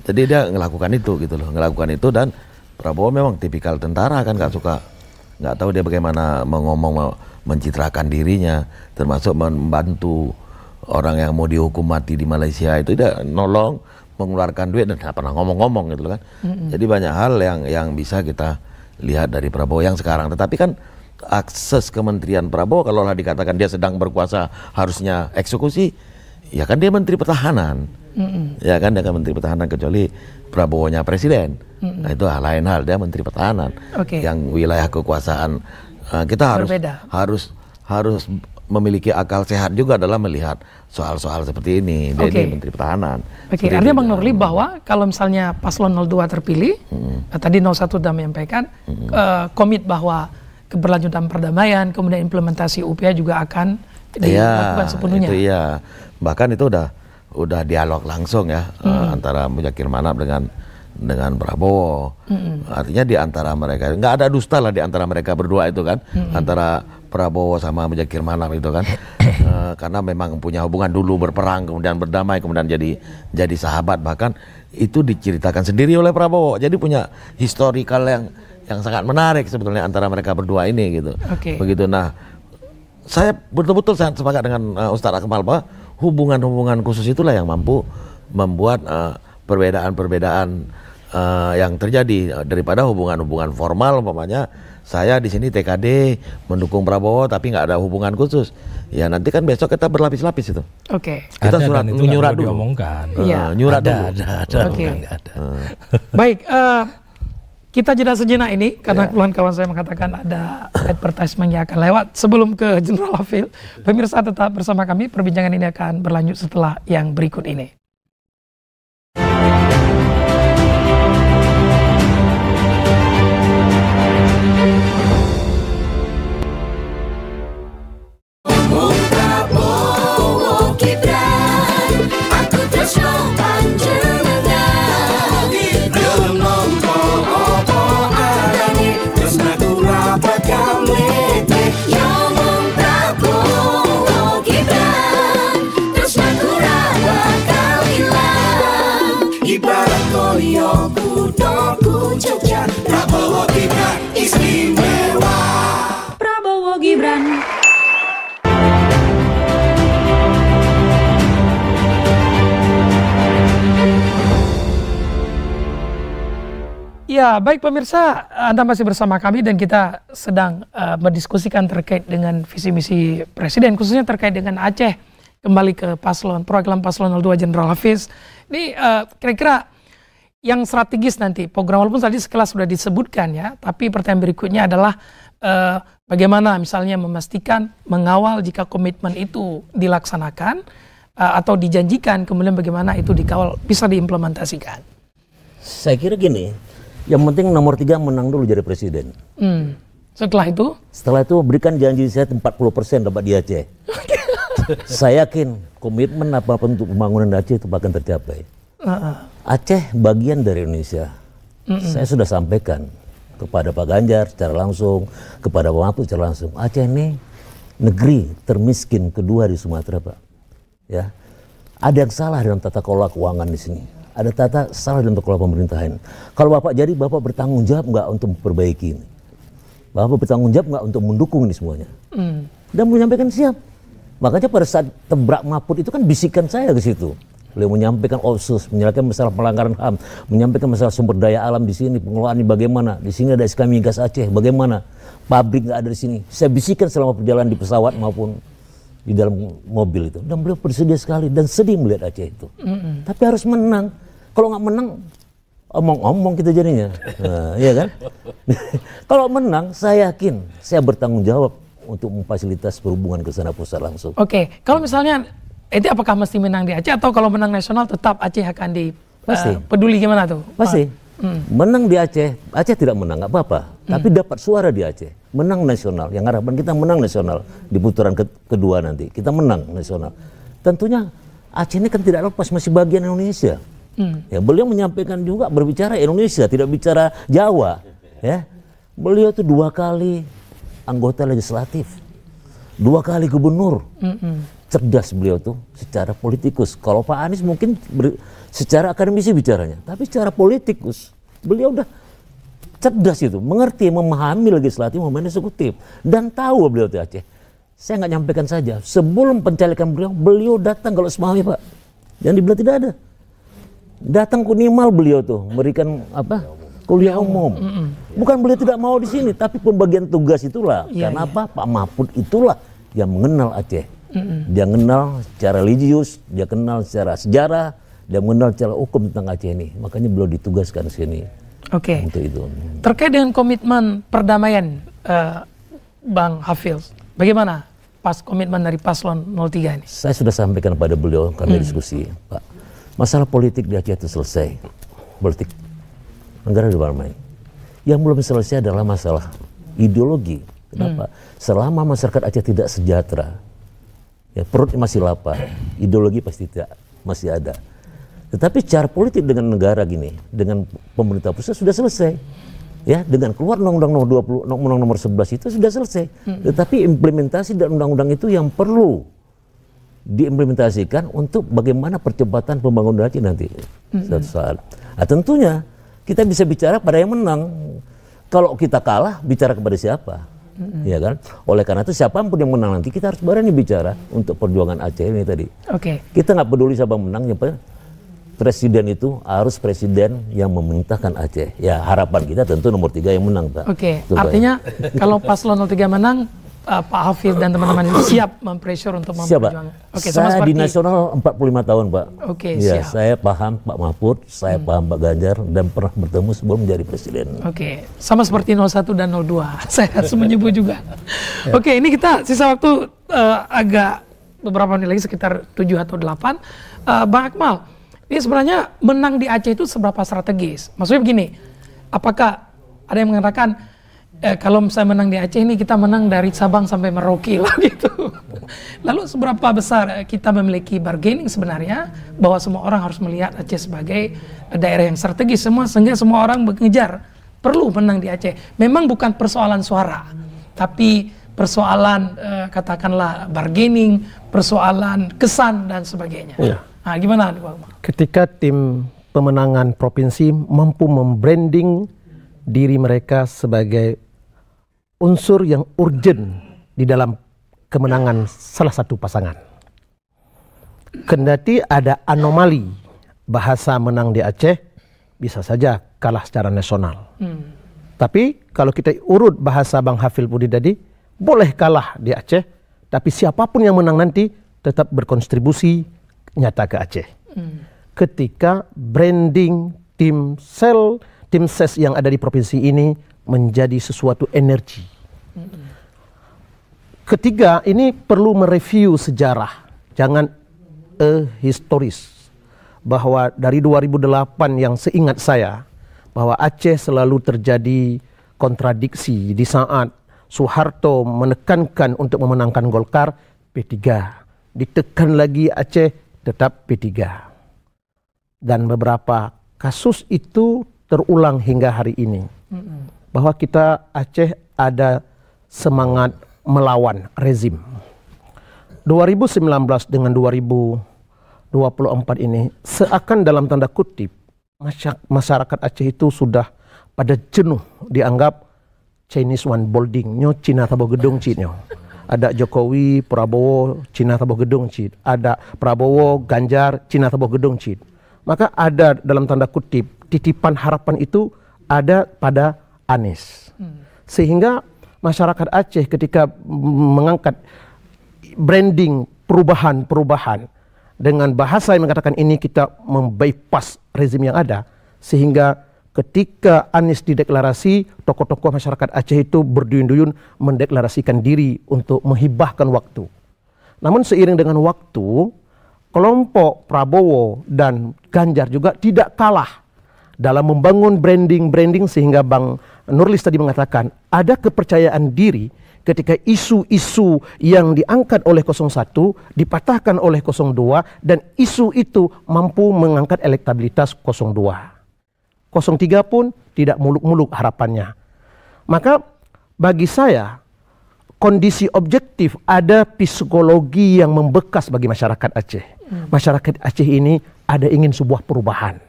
jadi dia ngelakukan itu gitu loh, ngelakukan itu. Dan Prabowo memang tipikal tentara kan, nggak tahu dia bagaimana mencitrakan dirinya, termasuk membantu orang yang mau dihukum mati di Malaysia itu dia nolong, mengeluarkan duit dan tidak pernah ngomong-ngomong gitu kan. Jadi banyak hal yang bisa kita lihat dari Prabowo yang sekarang. Tetapi kan akses kementerian Prabowo, kalau lah dikatakan dia sedang berkuasa harusnya eksekusi, ya kan dia Menteri Pertahanan, ya kan dia kan Menteri Pertahanan, kecuali Prabowo-nya presiden. Nah itu lain hal, dia Menteri Pertahanan. Yang wilayah kekuasaan kita harus memiliki akal sehat juga dalam melihat soal-soal seperti ini. Dia ini Menteri Pertahanan. Artinya Bang Nurli bahwa kalau misalnya paslon 02 terpilih, tadi 01 sudah menyampaikan komit bahwa keberlanjutan perdamaian, kemudian implementasi UPA juga akan dilakukan sepenuhnya. Itu iya. Bahkan itu udah dialog langsung ya antara Muzakir Manap dengan Prabowo. Artinya di antara mereka nggak ada dusta lah di antara mereka berdua itu kan, antara Prabowo sama Muzakir Manap itu kan. Karena memang punya hubungan dulu, berperang kemudian berdamai, kemudian jadi sahabat, bahkan itu diceritakan sendiri oleh Prabowo. Jadi punya historical yang sangat menarik sebetulnya antara mereka berdua ini gitu. Begitu. Nah, saya betul-betul sangat sepakat dengan Ustadz Akmal bahwa hubungan-hubungan khusus itulah yang mampu membuat perbedaan-perbedaan yang terjadi daripada hubungan-hubungan formal. Umpamanya saya di sini TKD mendukung Prabowo tapi nggak ada hubungan khusus. Ya nanti kan besok kita berlapis-lapis itu. Kita nyurat dulu. Nyurat dulu. Ada. Baik. Kita jeda sejenak ini karena keluhan kawan saya mengatakan ada advertisement yang akan lewat sebelum ke General Hafil. Pemirsa tetap bersama kami, perbincangan ini akan berlanjut setelah yang berikut ini. Terus naku rapat kami Ya, baik pemirsa, Anda masih bersama kami dan kita sedang mendiskusikan terkait dengan visi misi Presiden, khususnya terkait dengan Aceh. Kembali ke program Paslon 02 Jenderal Hafiz. Ini kira-kira yang strategis nanti, program walaupun tadi sekelas sudah disebutkan ya, tapi pertanyaan berikutnya adalah bagaimana misalnya memastikan, mengawal jika komitmen itu dilaksanakan atau dijanjikan, kemudian bagaimana itu dikawal, bisa diimplementasikan. Saya kira gini, yang penting nomor 3 menang dulu jadi presiden. Setelah itu? Setelah itu berikan janji saya 40% dapat di Aceh. Saya yakin komitmen apapun untuk pembangunan Aceh itu akan tercapai. Aceh bagian dari Indonesia. Saya sudah sampaikan kepada Pak Ganjar secara langsung, kepada Pak Mahfud secara langsung. Aceh ini negeri termiskin kedua di Sumatera, Pak. Ya, ada yang salah dalam tata kelola keuangan di sini. Ada salah dalam tata kelola pemerintahan. Kalau Bapak jadi, Bapak bertanggung jawab nggak untuk memperbaiki ini? Bapak bertanggung jawab nggak untuk mendukung ini semuanya? Dan menyampaikan siap. Makanya pada saat tebrak Mahfud itu kan bisikan saya ke situ. Beliau menyampaikan otsus, menyelesaikan masalah pelanggaran HAM, menyampaikan masalah sumber daya alam di sini, pengelolaan ini bagaimana, di sini ada SK Migas Aceh, bagaimana, pabrik nggak ada di sini. Saya bisikan selama perjalanan di pesawat maupun di dalam mobil itu. Dan beliau bersedia sekali dan sedih melihat Aceh itu. Tapi harus menang. Kalau nggak menang, omong-omong kita jadinya. Nah, iya kan? Kalau menang, saya yakin saya bertanggung jawab untuk memfasilitas perhubungan ke sana pusat langsung. Oke, kalau misalnya itu apakah mesti menang di Aceh atau kalau menang nasional tetap Aceh akan peduli gimana tuh? Pasti. Menang di Aceh, Aceh tidak menang nggak apa-apa, tapi dapat suara di Aceh, menang nasional. Yang harapan kita menang nasional di putaran kedua nanti, kita menang nasional. Tentunya Aceh ini kan tidak lepas masih bagian Indonesia. Ya, beliau menyampaikan juga berbicara Indonesia, tidak bicara Jawa. Ya, beliau itu 2 kali anggota legislatif, 2 kali gubernur. Cerdas beliau tuh secara politikus. Kalau Pak Anies mungkin secara akademisi bicaranya, tapi secara politikus beliau udah cerdas itu, mengerti, memahami legislatif, memahami eksekutif, dan tahu beliau di Aceh. Saya nggak nyampaikan saja, sebelum pencalekan beliau datang kalau Semawi Pak, yang dibilang tidak ada. Datang ke Nimal beliau tuh memberikan kuliah umum. Bukan beliau tidak mau di sini, tapi pembagian tugas itulah. Karena apa? Pak Mahfud itulah yang mengenal Aceh. Dia kenal secara religius, dia kenal secara sejarah, dia mengenal secara hukum tentang Aceh ini. Makanya beliau ditugaskan di sini. Oke. Untuk itu. Terkait dengan komitmen perdamaian, Bang Hafiz, bagaimana pas komitmen dari Paslon 03 ini? Saya sudah sampaikan pada beliau, kami diskusi, Pak. Masalah politik di Aceh itu selesai. Politik negara damai. Yang belum selesai adalah masalah ideologi. Kenapa? Selama masyarakat Aceh tidak sejahtera, ya perut masih lapar, ideologi pasti tidak masih ada. Tetapi cara politik dengan negara gini, dengan pemerintah pusat sudah selesai. Ya, dengan keluar Undang-Undang nomor 11 itu sudah selesai. Tetapi implementasi dan undang-undang itu yang perlu diimplementasikan untuk bagaimana percepatan pembangunan Aceh nanti suatu saat. Nah, tentunya kita bisa bicara pada yang menang. Kalau kita kalah, bicara kepada siapa? Ya kan? Oleh karena itu siapapun yang menang nanti kita harus berani bicara untuk perjuangan Aceh ini tadi. Kita nggak peduli siapa menang, yang penting presiden itu harus presiden yang memerintahkan Aceh. Ya harapan kita tentu nomor 3 yang menang, Pak. Artinya kalau Paslon 03 menang, Pak Hafiz dan teman-teman siap mempressure untuk memperjuangkan. Saya di nasional 45 tahun, Pak. Siap. Saya paham Pak Mahfud, saya paham Pak Ganjar, dan pernah bertemu sebelum menjadi presiden. Sama seperti 01 dan 02. Saya harus menyebut juga. Ini kita sisa waktu agak beberapa menit lagi, sekitar 7 atau 8. Bang Akmal, ini sebenarnya menang di Aceh itu seberapa strategis? Maksudnya begini, apakah ada yang mengatakan kalau misalnya menang di Aceh ini kita menang dari Sabang sampai Merauke lah gitu. Lalu seberapa besar kita memiliki bargaining sebenarnya bahwa semua orang harus melihat Aceh sebagai daerah yang strategis sehingga semua orang mengejar perlu menang di Aceh. Memang bukan persoalan suara, tapi persoalan katakanlah bargaining, persoalan kesan dan sebagainya. Nah, gimana Pak? Ketika tim pemenangan provinsi mampu membranding diri mereka sebagai unsur yang urgent di dalam kemenangan salah satu pasangan. Kendati ada anomali bahasa menang di Aceh, bisa saja kalah secara nasional. Tapi kalau kita urut bahasa Bang Hafil Budi tadi, boleh kalah di Aceh, tapi siapapun yang menang nanti tetap berkontribusi nyata ke Aceh. Ketika branding tim ses yang ada di provinsi ini menjadi sesuatu energi. Ketiga, ini perlu mereview sejarah, jangan historis. Bahwa dari 2008 yang seingat saya, bahwa Aceh selalu terjadi kontradiksi di saat Soeharto menekankan untuk memenangkan Golkar, P3. Ditekan lagi Aceh, tetap P3. Dan beberapa kasus itu terulang hingga hari ini. Bahwa kita Aceh ada semangat melawan rezim. 2019 dengan 2024 ini seakan dalam tanda kutip masyarakat Aceh itu sudah pada jenuh dianggap Chinese one bolding nyo Cina tabo gedung Cina. Ada Jokowi, Prabowo, Cina tabo gedung Cina. Ada Prabowo, Ganjar, Cina tabo gedung Cina. Maka ada dalam tanda kutip titipan harapan itu ada pada Anies. Sehingga masyarakat Aceh ketika mengangkat branding perubahan dengan bahasa yang mengatakan ini kita membypass rezim yang ada, sehingga ketika Anies dideklarasi, tokoh-tokoh masyarakat Aceh itu berduyun-duyun mendeklarasikan diri untuk menghibahkan waktu. Namun seiring dengan waktu, kelompok Prabowo dan Ganjar juga tidak kalah dalam membangun branding sehingga Bang Nurlis tadi mengatakan ada kepercayaan diri ketika isu-isu yang diangkat oleh 01 dipatahkan oleh 02 dan isu itu mampu mengangkat elektabilitas 02. 03 pun tidak muluk-muluk harapannya. Maka bagi saya kondisi objektif ada psikologi yang membekas bagi masyarakat Aceh. Masyarakat Aceh ini ada ingin sebuah perubahan.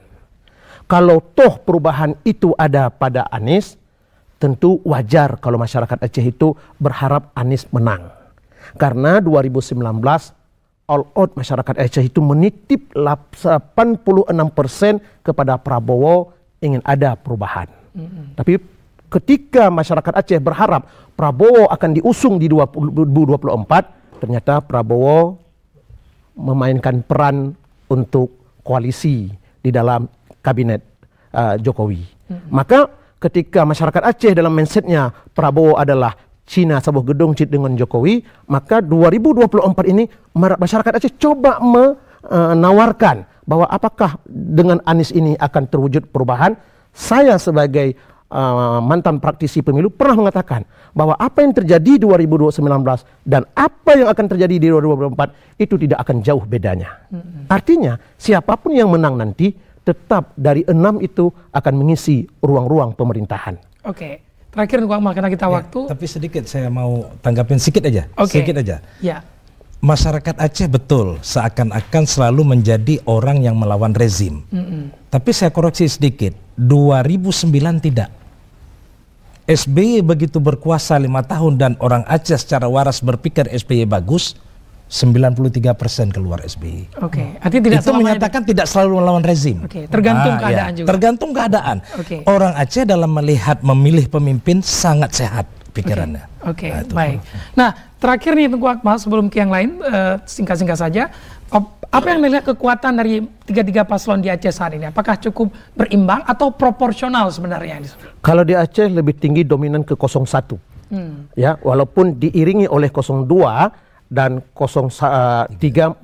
Kalau toh perubahan itu ada pada Anies, tentu wajar kalau masyarakat Aceh itu berharap Anies menang. Karena 2019 all out masyarakat Aceh itu menitip 86% kepada Prabowo ingin ada perubahan. Tapi ketika masyarakat Aceh berharap Prabowo akan diusung di 2024, ternyata Prabowo memainkan peran untuk koalisi di dalam kabinet Jokowi. Maka ketika masyarakat Aceh dalam mindsetnya Prabowo adalah Cina sabuh gedung cit dengan Jokowi, maka 2024 ini masyarakat Aceh coba menawarkan bahwa apakah dengan Anies ini akan terwujud perubahan. Saya sebagai mantan praktisi pemilu pernah mengatakan bahwa apa yang terjadi 2019 dan apa yang akan terjadi di 2024 itu tidak akan jauh bedanya. Artinya siapapun yang menang nanti tetap dari 6 itu akan mengisi ruang-ruang pemerintahan. Oke, terakhir karena kita waktu. Tapi sedikit saya mau tanggapin sedikit aja. Sedikit aja. Ya. Masyarakat Aceh betul seakan-akan selalu menjadi orang yang melawan rezim. Tapi saya koreksi sedikit, 2009 tidak. SBY begitu berkuasa 5 tahun dan orang Aceh secara waras berpikir SBY bagus, 93% keluar SBY. Oke, artinya tidak itu menyatakan tidak selalu melawan rezim. Oke, tergantung keadaan juga. Tergantung keadaan. Orang Aceh dalam memilih pemimpin sangat sehat pikirannya. Oke, baik. Nah, terakhir nih Tengku Akmal sebelum ke yang lain, singkat-singkat saja, apa yang melihat kekuatan dari tiga paslon di Aceh saat ini? Apakah cukup berimbang atau proporsional sebenarnya? Kalau di Aceh lebih tinggi dominan ke 01. Ya, walaupun diiringi oleh 02 dan 03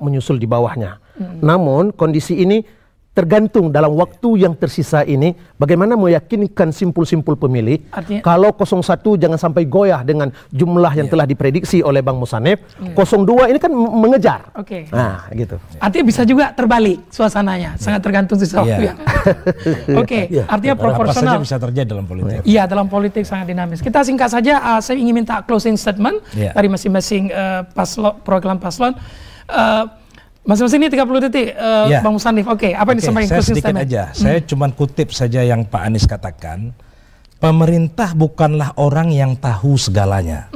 menyusul di bawahnya. Namun kondisi ini tergantung dalam waktu yang tersisa ini bagaimana meyakinkan simpul-simpul pemilih. Artinya, kalau 01 jangan sampai goyah dengan jumlah yang telah diprediksi oleh Bang Musanef. 02 ini kan mengejar. Nah, gitu. Artinya bisa juga terbalik suasananya, sangat tergantung sisa waktu yang. Artinya proporsional. Apa saja bisa terjadi dalam politik. Iya, dalam politik sangat dinamis. Kita singkat saja, saya ingin minta closing statement dari masing-masing program paslon. Masing-masing ini 30 detik, Bang Musanif. Apa yang disampaikan closing statement? Aja. Saya cuma kutip saja yang Pak Anies katakan. Pemerintah bukanlah orang yang tahu segalanya.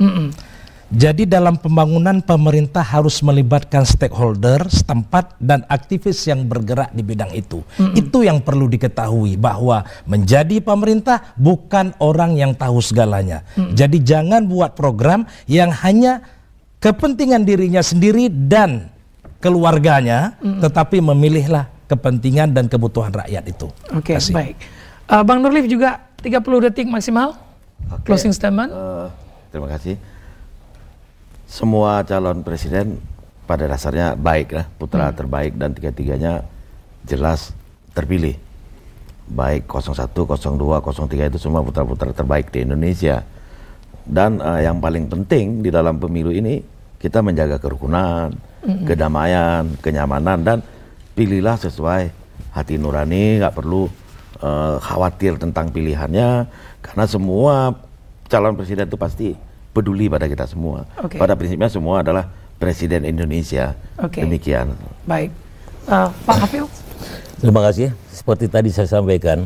Jadi dalam pembangunan pemerintah harus melibatkan stakeholder setempat dan aktivis yang bergerak di bidang itu. Itu yang perlu diketahui, bahwa menjadi pemerintah bukan orang yang tahu segalanya. Jadi jangan buat program yang hanya kepentingan dirinya sendiri dan keluarganya, tetapi memilihlah kepentingan dan kebutuhan rakyat itu. Oke, baik. Bang Nurlif juga 30 detik maksimal. Closing statement. Terima kasih. Semua calon presiden pada dasarnya baik ya, putra terbaik, dan tiga-tiganya jelas terpilih. Baik 01, 02, 03 itu semua putra-putra terbaik di Indonesia. Dan yang paling penting di dalam pemilu ini kita menjaga kerukunan, kedamaian, kenyamanan, dan pilihlah sesuai hati nurani, nggak perlu khawatir tentang pilihannya, karena semua calon presiden itu pasti peduli pada kita semua. Pada prinsipnya semua adalah presiden Indonesia. Demikian. Baik. Pak Hafil. Terima kasih. Seperti tadi saya sampaikan,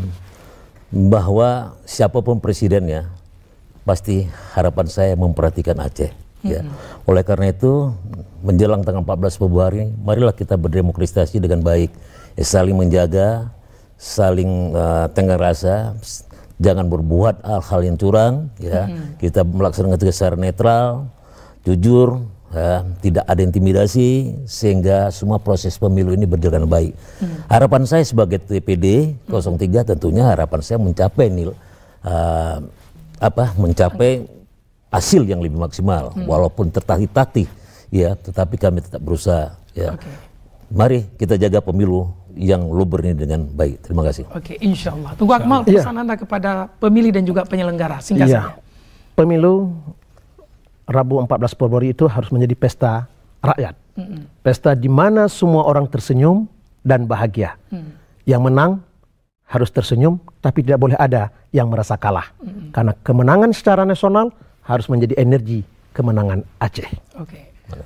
bahwa siapapun presidennya, pasti harapan saya memperhatikan Aceh. Ya. Oleh karena itu, menjelang tanggal 14 Februari, marilah kita berdemokrasi dengan baik. Saling menjaga, saling tenggang rasa, jangan berbuat hal-hal yang curang, ya. Kita melaksanakan tugas secara netral, jujur, ya, tidak ada intimidasi, sehingga semua proses pemilu ini berjalan baik. Harapan saya sebagai TPD 03 tentunya harapan saya mencapai mencapai hasil yang lebih maksimal, walaupun tertatih-tatih, ya, tetapi kami tetap berusaha, ya. Mari kita jaga pemilu yang luber ini dengan baik. Terima kasih. Insya Allah. Tunggu Akmal, pesan Anda kepada pemilih dan juga penyelenggara, singkat saja. Pemilu Rabu 14 Februari itu harus menjadi pesta rakyat. Pesta di mana semua orang tersenyum dan bahagia. Yang menang harus tersenyum, tapi tidak boleh ada yang merasa kalah. Karena kemenangan secara nasional harus menjadi energi kemenangan Aceh.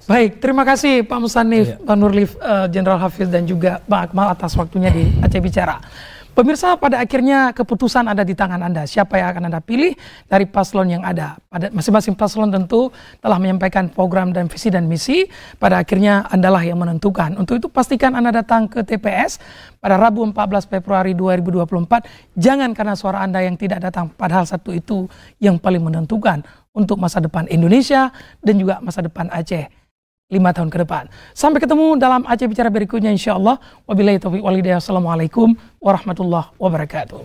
Baik, terima kasih Pak Musannif, Pak Nurlif, Jenderal Hafiz, dan juga Bang Akmal atas waktunya di Aceh Bicara. Pemirsa, pada akhirnya keputusan ada di tangan Anda. Siapa yang akan Anda pilih dari paslon yang ada? Pada masing-masing paslon tentu telah menyampaikan program dan visi dan misi. Pada akhirnya Andalah yang menentukan. Untuk itu pastikan Anda datang ke TPS pada Rabu 14 Februari 2024. Jangan karena suara Anda yang tidak datang, padahal satu itu yang paling menentukan untuk masa depan Indonesia dan juga masa depan Aceh 5 tahun ke depan. Sampai ketemu dalam Aceh Bicara berikutnya insyaallah. Wabillahi taufiq wal hidayah. Assalamualaikum warahmatullahi wabarakatuh.